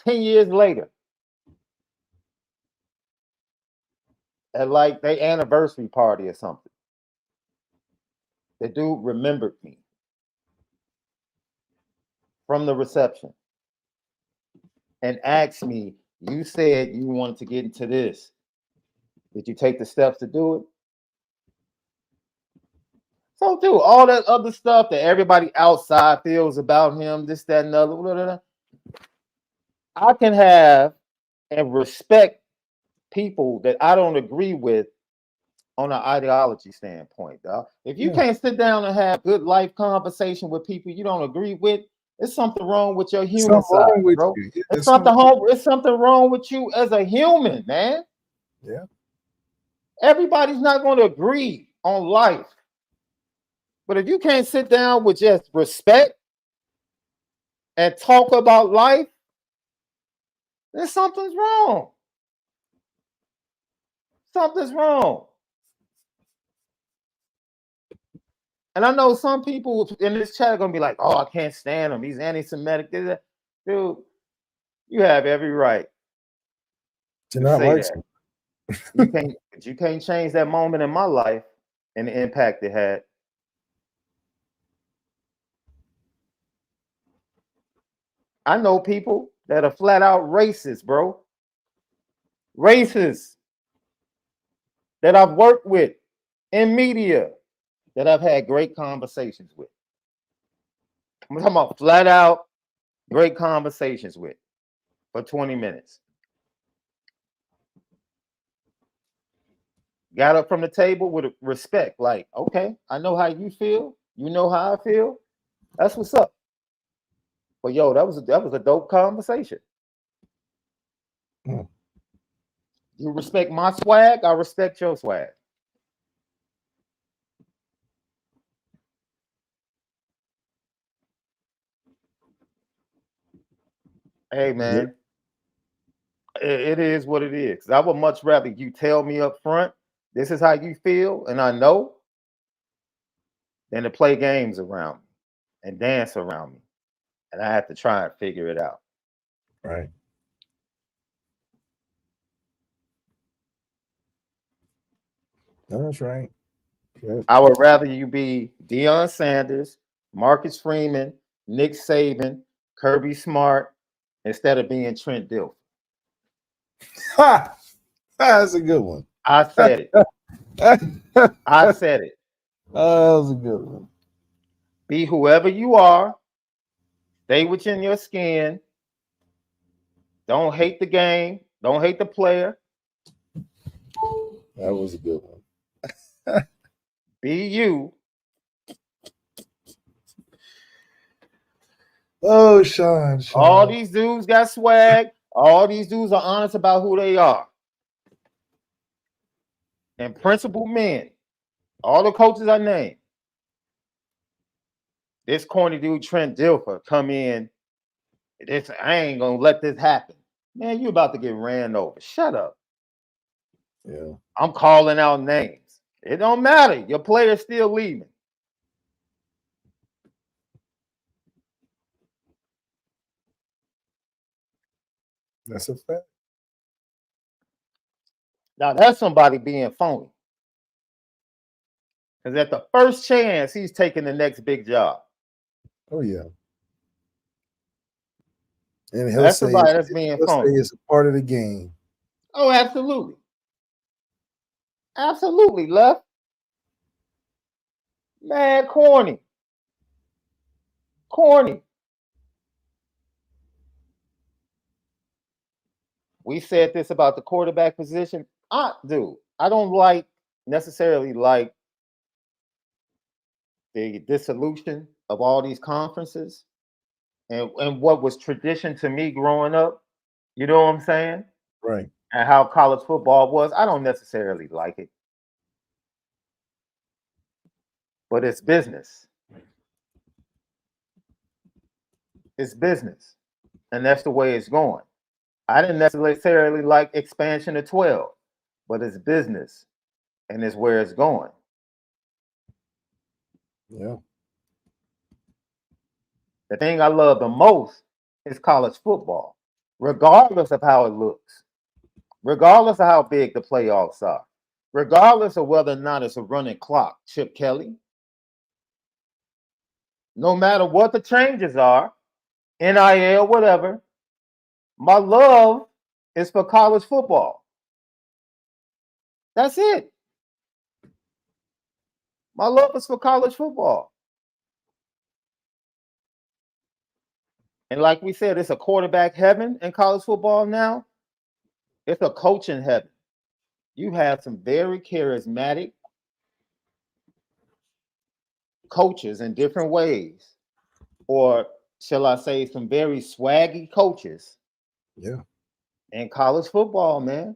10 years later at like their anniversary party or something. The dude remembered me from the reception and asked me, you said you wanted to get into this. Did you take the steps to do it? So, dude, all that other stuff that everybody outside feels about him, this, that, and other, blah, blah, blah. I can have and respect people that I don't agree with on an ideology standpoint, dog. If you can't sit down and have good life conversation with people you don't agree with, there's something wrong with your human side, bro. It's something wrong with you as a human, man. Yeah. Everybody's not going to agree on life. But if you can't sit down with just respect and talk about life, then something's wrong. Something's wrong. And I know some people in this chat are going to be like, oh, I can't stand him. He's anti-Semitic. Dude, you have every right to not say like that. You can't change that moment in my life and the impact it had. I know people that are flat out racist, bro. Racist that I've worked with in media that I've had great conversations with. I'm talking about flat out great conversations with for 20 minutes. Got up from the table with respect, like, okay, I know how you feel. You know how I feel. That's what's up. But yo, that was a dope conversation. You respect my swag, I respect your swag. Hey man, it is what it is. I would much rather you tell me up front, this is how you feel, and I know, than to play games around me and dance around me. And I have to try and figure it out. Right. That's right. I would rather you be Deion Sanders, Marcus Freeman, Nick Saban, Kirby Smart, instead of being Trent Dilfer. Ha! That's a good one. I said it. I said it. That was a good one. Be whoever you are. Stay within your skin. Don't hate the game. Don't hate the player. That was a good one. Be you. Oh, Shaun. All these dudes got swag. All these dudes are honest about who they are. And principled men. All the coaches I named. This corny dude, Trent Dilfer, come in. I ain't gonna let this happen. Man, you about to get ran over. Shut up. Yeah. I'm calling out names. It don't matter. Your player's still leaving. That's a fact. Now that's somebody being phony. Because at the first chance, he's taking the next big job. Oh, yeah. And That's somebody that's being phony. It's a part of the game. Oh, absolutely. Absolutely, Left. Man, corny. Corny. We said this about the quarterback position. I don't necessarily like the dissolution of all these conferences and what was tradition to me growing up. You know what I'm saying? Right. And how college football was. I don't necessarily like it. But it's business. It's business. And that's the way it's going. I didn't necessarily like expansion to 12, but it's business. And it's where it's going. Yeah. The thing I love the most is college football, regardless of how it looks, regardless of how big the playoffs are, regardless of whether or not it's a running clock, Chip Kelly. No matter what the changes are, NIL, whatever, my love is for college football. That's it. My love is for college football. And like we said, it's a quarterback heaven in college football now. It's a coaching heaven. You have some very charismatic coaches in different ways. Or shall I say some very swaggy coaches. Yeah. In college football, man.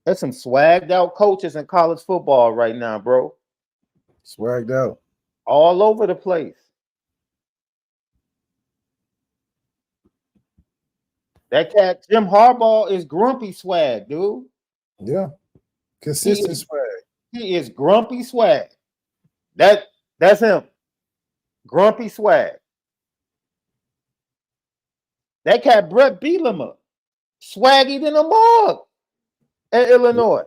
There's some swagged out coaches in college football right now, bro. Swagged out. All over the place. That cat, Jim Harbaugh, is grumpy swag, dude. Yeah. Consistent swag. He is grumpy swag. That's him. Grumpy swag. That cat, Brett Bielema, swaggy than a mug at Illinois.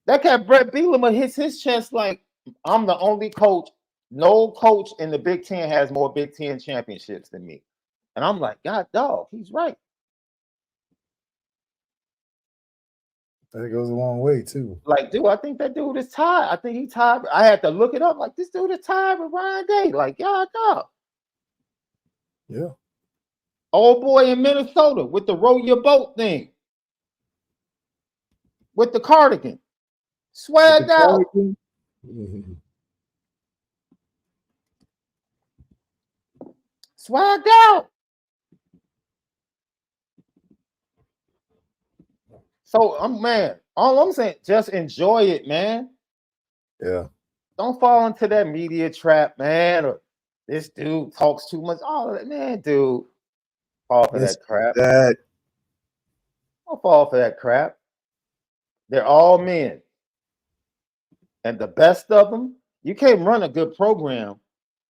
That cat, Brett Bielema, hits his chest like, I'm the only coach. No coach in the Big Ten has more Big Ten championships than me. And I'm like, God, dog, he's right. That goes a long way, too. Like, dude, I think that dude is tied. I think he's tied. I had to look it up. Like, this dude is tied with Ryan Day. Like, God, dog. Yeah. Old boy in Minnesota with the row your boat thing. With the cardigan. Swagged out. Mm-hmm. Swagged out. So, all I'm saying, just enjoy it, man. Yeah. Don't fall into that media trap, man. Or this dude talks too much. All that, man, dude. Fall for that crap. Don't fall for that crap. They're all men. And the best of them, you can't run a good program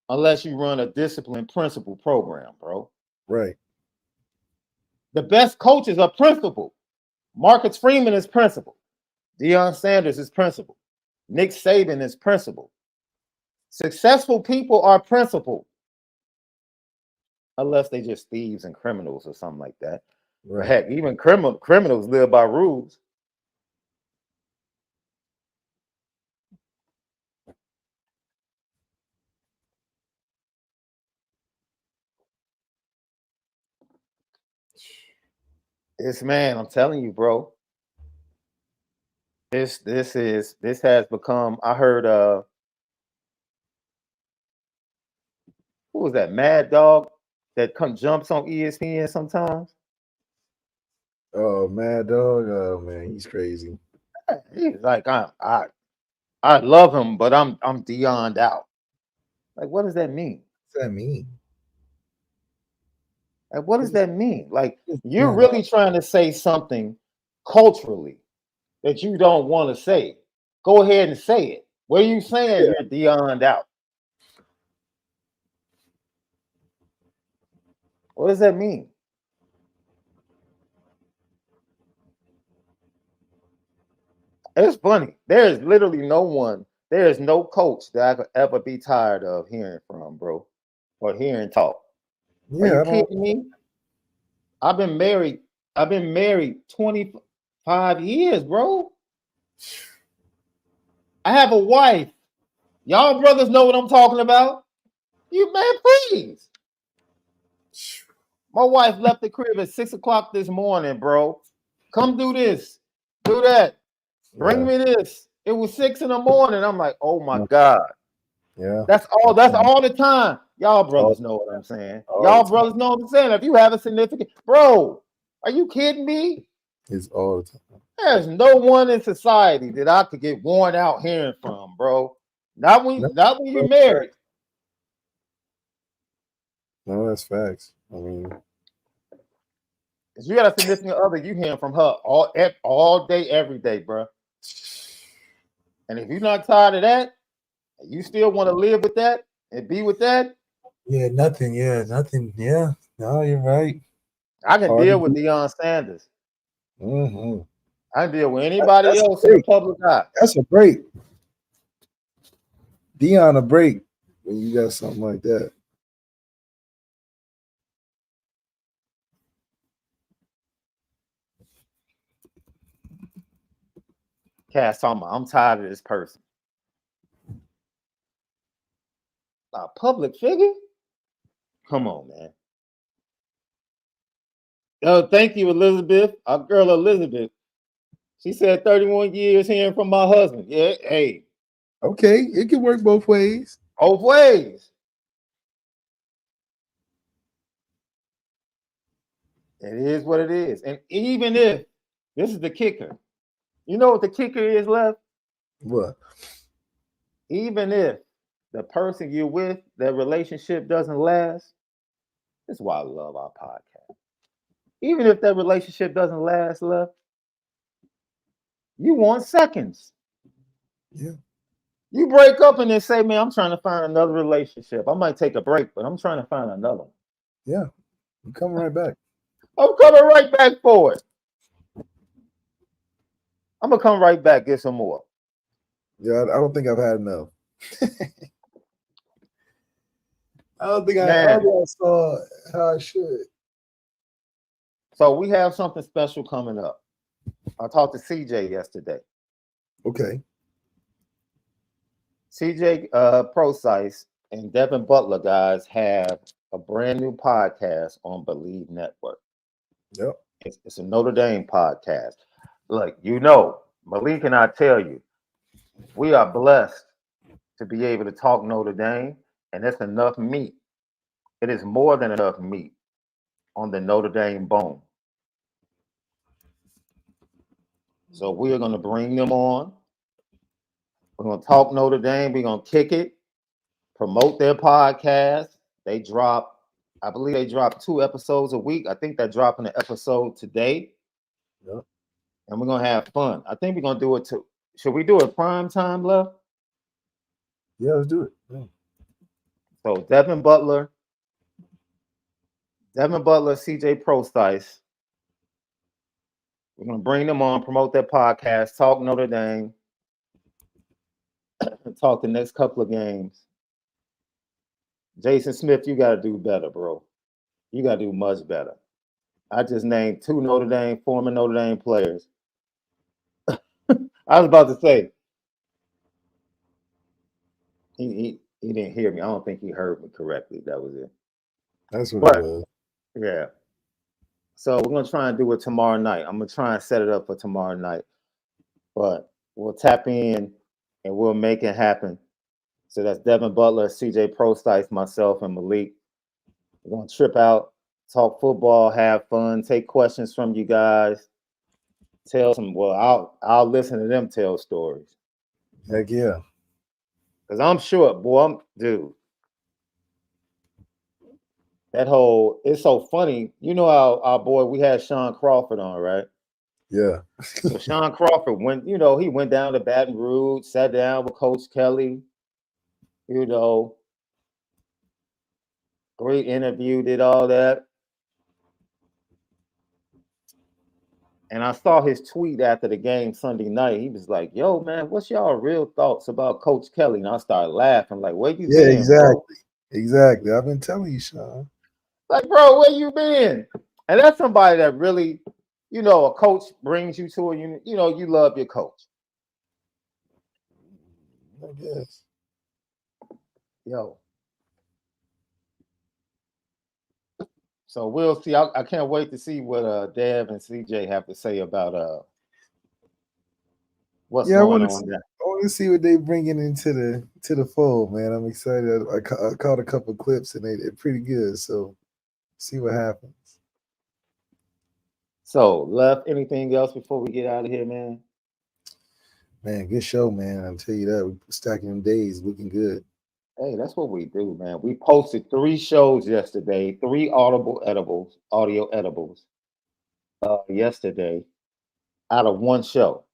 unless you run a disciplined principle program, bro. Right. The best coaches are principled. Marcus Freeman is principled. Deion Sanders is principled. Nick Saban is principled. Successful people are principled. Unless they just thieves and criminals or something like that. Right. Heck, even criminals live by rules. This man, I'm telling you, bro. This has become. I heard who was that? Mad Dog that jumps on ESPN sometimes. Oh, Mad Dog. Oh man, he's crazy. He's like I love him, but I'm Deion'd out. Like, what does that mean? What does that mean? Like, what does that mean? Like, you're really trying to say something culturally that you don't want to say. Go ahead and say it. What are you saying? You're Deion'd out. What does that mean? It's funny. There is literally no one. There is no coach that I could ever be tired of hearing from, bro, or hearing talk. Yeah, are you kidding me? I've been married 25 years, bro. I have a wife. Y'all brothers know what I'm talking about. You man, please. My wife left the crib at 6 o'clock this morning, bro. Come do this, do that. Bring me this. It was 6 in the morning. I'm like, oh my God. Yeah. That's all the time. Y'all brothers know what I'm saying. Y'all brothers know what I'm saying. If you have a significant, bro, are you kidding me? It's all the time. There's no one in society that I could get worn out hearing from, bro. Not when you're married. No, that's facts. I mean, if you got a significant other, you hearing from her all day, every day, bro. And if you're not tired of that, you still want to live with that and be with that. Yeah, nothing. Yeah, nothing. Yeah, no, you're right. I can deal with Deion Sanders. Mm-hmm. I can deal with anybody else in the public eye. That's a break. Deion a break when you got something like that. Cass talking about, I'm tired of this person. A public figure? Come on, man. Oh, thank you, Elizabeth. Our girl Elizabeth. She said 31 years hearing from my husband. Yeah, hey. Okay, it can work both ways. Both ways. It is what it is. And even if, this is the kicker. You know what the kicker is, Lev? What? Even if the person you're with, that relationship doesn't last, this is why I love our podcast. Even if that relationship doesn't last, Lev, you want seconds. Yeah. You break up and then say, man, I'm trying to find another relationship. I might take a break, but I'm trying to find another one. Yeah. I'm coming right back. I'm coming right back for it. I'm going to come right back, get some more. Yeah, I don't think I've had enough. I don't think I saw how I should. So we have something special coming up. I talked to CJ yesterday. Okay. CJ Procise and Devin Butler guys have a brand new podcast on Believe Network. Yep. It's a Notre Dame podcast. Look, you know, Malik and I tell you, we are blessed to be able to talk Notre Dame, and that's enough meat. It is more than enough meat on the Notre Dame bone. So we are going to bring them on. We're going to talk Notre Dame. We're going to kick it, promote their podcast. I believe they drop 2 episodes a week. I think they're dropping an episode today. Yep. And we're going to have fun. I think we're going to do it too. Should we do it prime time, Love? Yeah, let's do it. Yeah. So Devin Butler, CJ Procise. We're going to bring them on, promote their podcast, talk Notre Dame, talk the next couple of games. Jason Smith, you got to do better, bro. You got to do much better. I just named 2 former Notre Dame players. I was about to say, he didn't hear me. I don't think he heard me correctly. That was it. That's what it was. Yeah. So we're going to try and do it tomorrow night. I'm going to try and set it up for tomorrow night. But we'll tap in and we'll make it happen. So that's Devin Butler, CJ Prostice, myself, and Malik. We're going to trip out, talk football, have fun, take questions from you guys. Tell some, well, I'll listen to them tell stories. Heck yeah. Because I'm sure, boy, dude. That whole, it's so funny. You know our boy, we had Shaun Crawford on, right? Yeah. So Shaun Crawford went, he went down to Baton Rouge, sat down with Coach Kelly, great interview, did all that. And I saw his tweet after the game Sunday night. He was like, yo, man, what's y'all real thoughts about Coach Kelly? And I started laughing, like, where you been, exactly. bro? Exactly. I've been telling you, Shaun. Like, bro, where you been? And that's somebody that really, a coach brings you to it. You love your coach. I guess. Yo. So we'll see. I can't wait to see what Dev and CJ have to say about what's going on there. I want to see what they bringing into the fold, man. I'm excited. I caught a couple clips and they're pretty good. So see what happens. So, Left, anything else before we get out of here, man? Man, good show, man. I'll tell you that. We're stacking them days, looking good. Hey, that's what we do, man. We posted 3 shows yesterday, 3 audio edibles yesterday out of 1 show.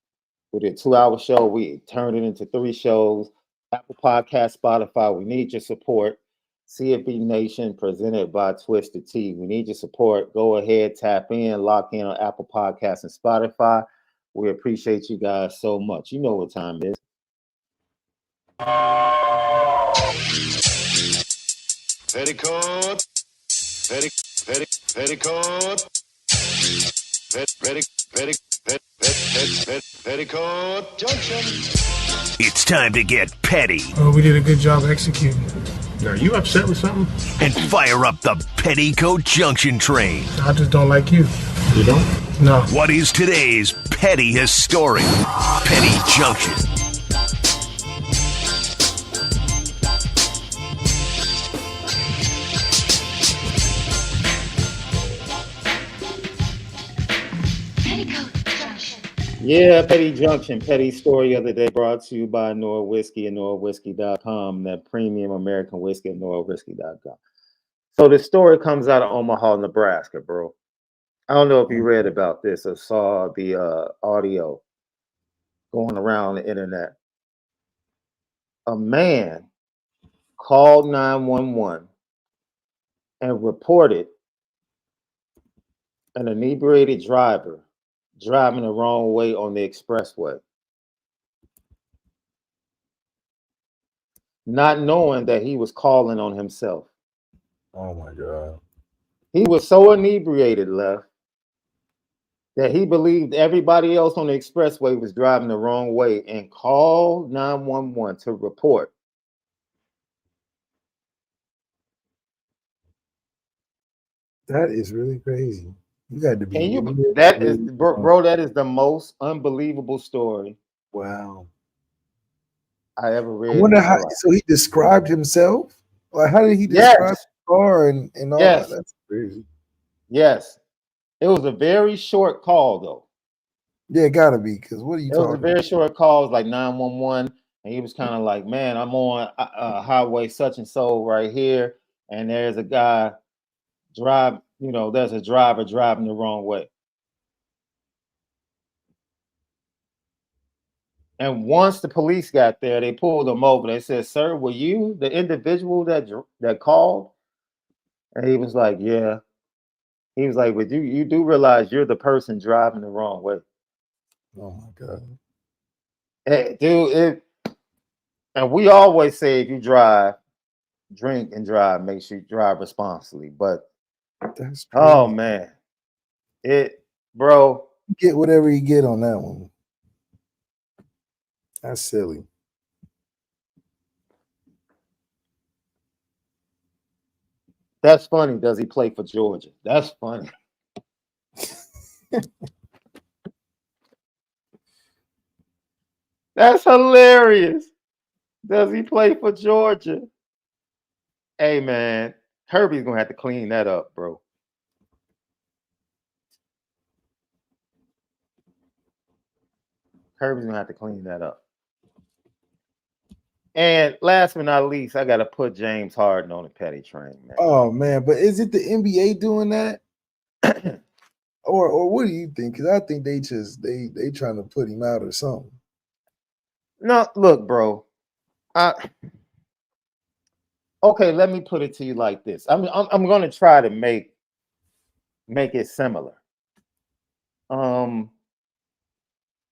We did a 2-hour show. We turned it into 3 shows. Apple Podcast, Spotify. We need your support. CFB Nation presented by Twisted Tea. We need your support. Go ahead, tap in, lock in on Apple Podcasts and Spotify. We appreciate you guys so much. You know what time it is. Petticoat, Petticoat Junction. It's time to get petty. Well, we did a good job executing. Are you upset with something? And fire up the Petticoat Junction train. I just don't like you. You don't? No. What is today's petty historic? Petty Junction. Yeah, Petty Junction, Petty Story of the Day, brought to you by Onora Whiskey and OnoraWhiskey.com, that premium American whiskey at OnoraWhiskey.com. So the story comes out of Omaha, Nebraska, bro. I don't know if you read about this or saw the audio going around the internet. A man called 911 and reported an inebriated driver driving the wrong way on the expressway, not knowing that he was calling on himself. Oh my God. He was so inebriated, Left, that he believed everybody else on the expressway was driving the wrong way and called 911 to report. That is really crazy. You got to be. That is, bro, that is the most unbelievable story. Wow. I ever read. I wonder how. So he described himself. Like, how did he describe the car and all that? That's crazy. Yes, it was a very short call though. Yeah, it gotta be, because what are you talking about? It was a very short call, it was like 911, and he was kind of like, man, I'm on highway such and so right here, and there's a guy there's a driver driving the wrong way. And once the police got there, they pulled him over. They said, sir, were you the individual that called? And he was like, yeah. He was like, "But you do realize you're the person driving the wrong way." Oh my God. Hey, dude, and we always say if you drive, drink and drive, make sure you drive responsibly. But That's crazy. oh man, bro. Get whatever you get on that one. That's silly. That's funny. Does he play for Georgia? That's funny. That's hilarious. Does he play for Georgia? Hey man, Kirby's gonna have to clean that up, bro. Kirby's gonna have to clean that up. And last but not least, I gotta put James Harden on the petty train, man. Oh man, but is it the NBA doing that? or what do you think? Because I think they trying to put him out or something. No, look, bro. Okay, let me put it to you like this. I'm gonna try to make it similar.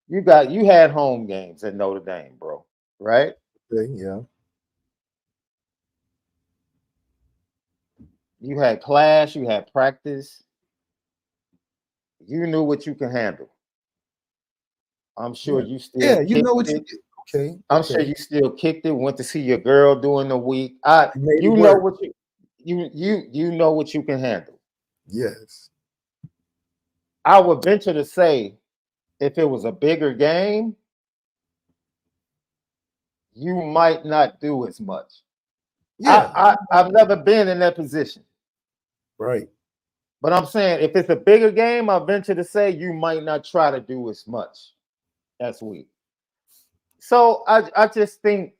You had home games at Notre Dame, bro, right? Okay, yeah. You had class, you had practice. You knew what you can handle. I'm sure you still you know what you did. Okay. I'm sure you still kicked it, went to see your girl during the week. You know what you know what you can handle. Yes. I would venture to say if it was a bigger game, you might not do as much. Yeah. I've never been in that position. Right. But I'm saying if it's a bigger game, I venture to say you might not try to do as much as we. So I just think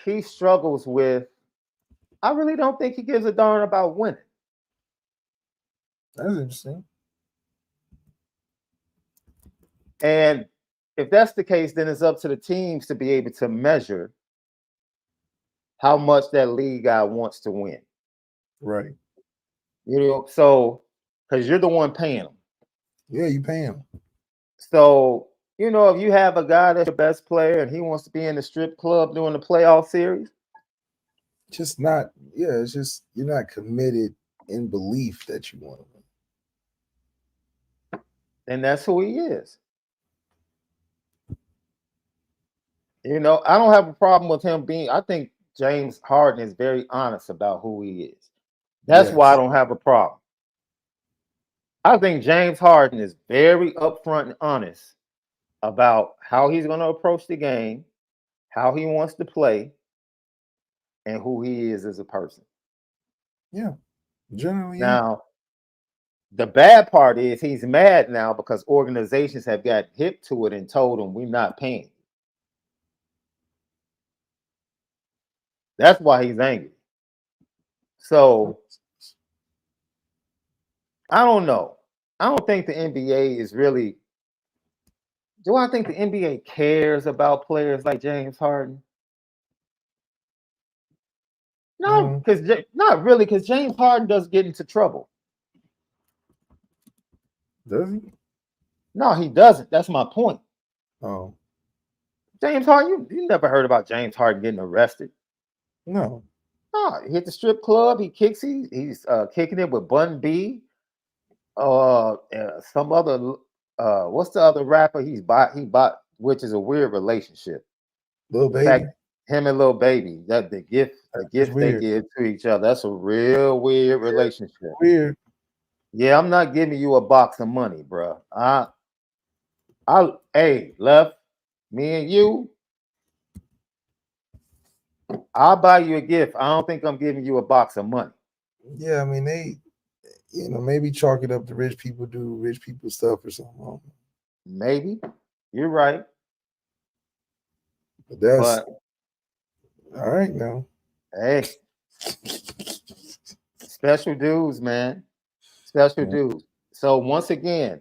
he struggles with. I really don't think he gives a darn about winning. That's interesting. And if that's the case, then it's up to the teams to be able to measure how much that league guy wants to win. Right. You know, so because you're the one paying them. Yeah, you pay him. So, you know, if you have a guy that's your best player and he wants to be in the strip club during the playoff series. It's just you're not committed in belief that you want to win. And that's who he is. You know, I don't have a problem with him being, I think James Harden is very honest about who he is. That's why I don't have a problem. I think James Harden is very upfront and honest about how he's going to approach the game, how he wants to play, and who he is as a person. Yeah, generally. Now, the bad part is he's mad now because organizations have got hip to it and told him we're not paying. That's why he's angry. So, I don't know. I don't think the NBA is really. Do I think the NBA cares about players like James Harden? No, because not really, because James Harden does get into trouble. Does he? No, he doesn't. That's my point. Oh. James Harden, you never heard about James Harden getting arrested. No. Oh, he hit the strip club. He kicks. He's kicking it with Bun B. Some other. What's the other rapper he bought, which is a weird relationship. Lil Baby. In fact, him and Lil Baby. That the gift they give to each other. That's a real weird relationship. Weird. Yeah, I'm not giving you a box of money, bro. Hey, Left, me and you. I'll buy you a gift. I don't think I'm giving you a box of money. Yeah, I mean, they, maybe chalk it up to rich people do rich people stuff or something. Maybe. You're right. But that's all right now. Hey. Special dudes, man. Special dudes. So once again,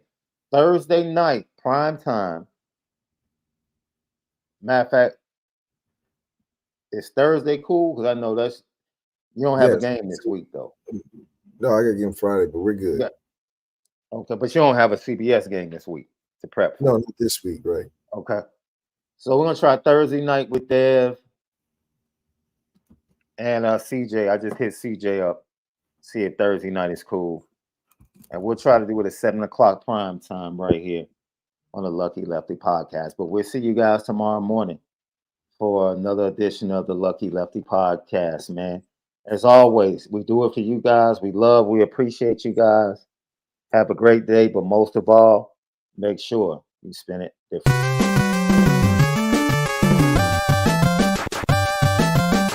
Thursday night, prime time. Matter of fact, is Thursday cool? Because I know you don't have a game this week, though. No, I got a game Friday, but we're good. Okay, but you don't have a CBS game this week to prep for. No, not this week, right? Okay. So we're gonna try Thursday night with Dev and CJ. I just hit CJ up, see if Thursday night is cool. And we'll try to do it at 7 o'clock prime time right here on the Lucky Lefty podcast. But we'll see you guys tomorrow morning for another edition of the Lucky Lefty podcast, man. As always, we do it for you guys. We appreciate you guys. Have a great day, but most of all, make sure you spend it different.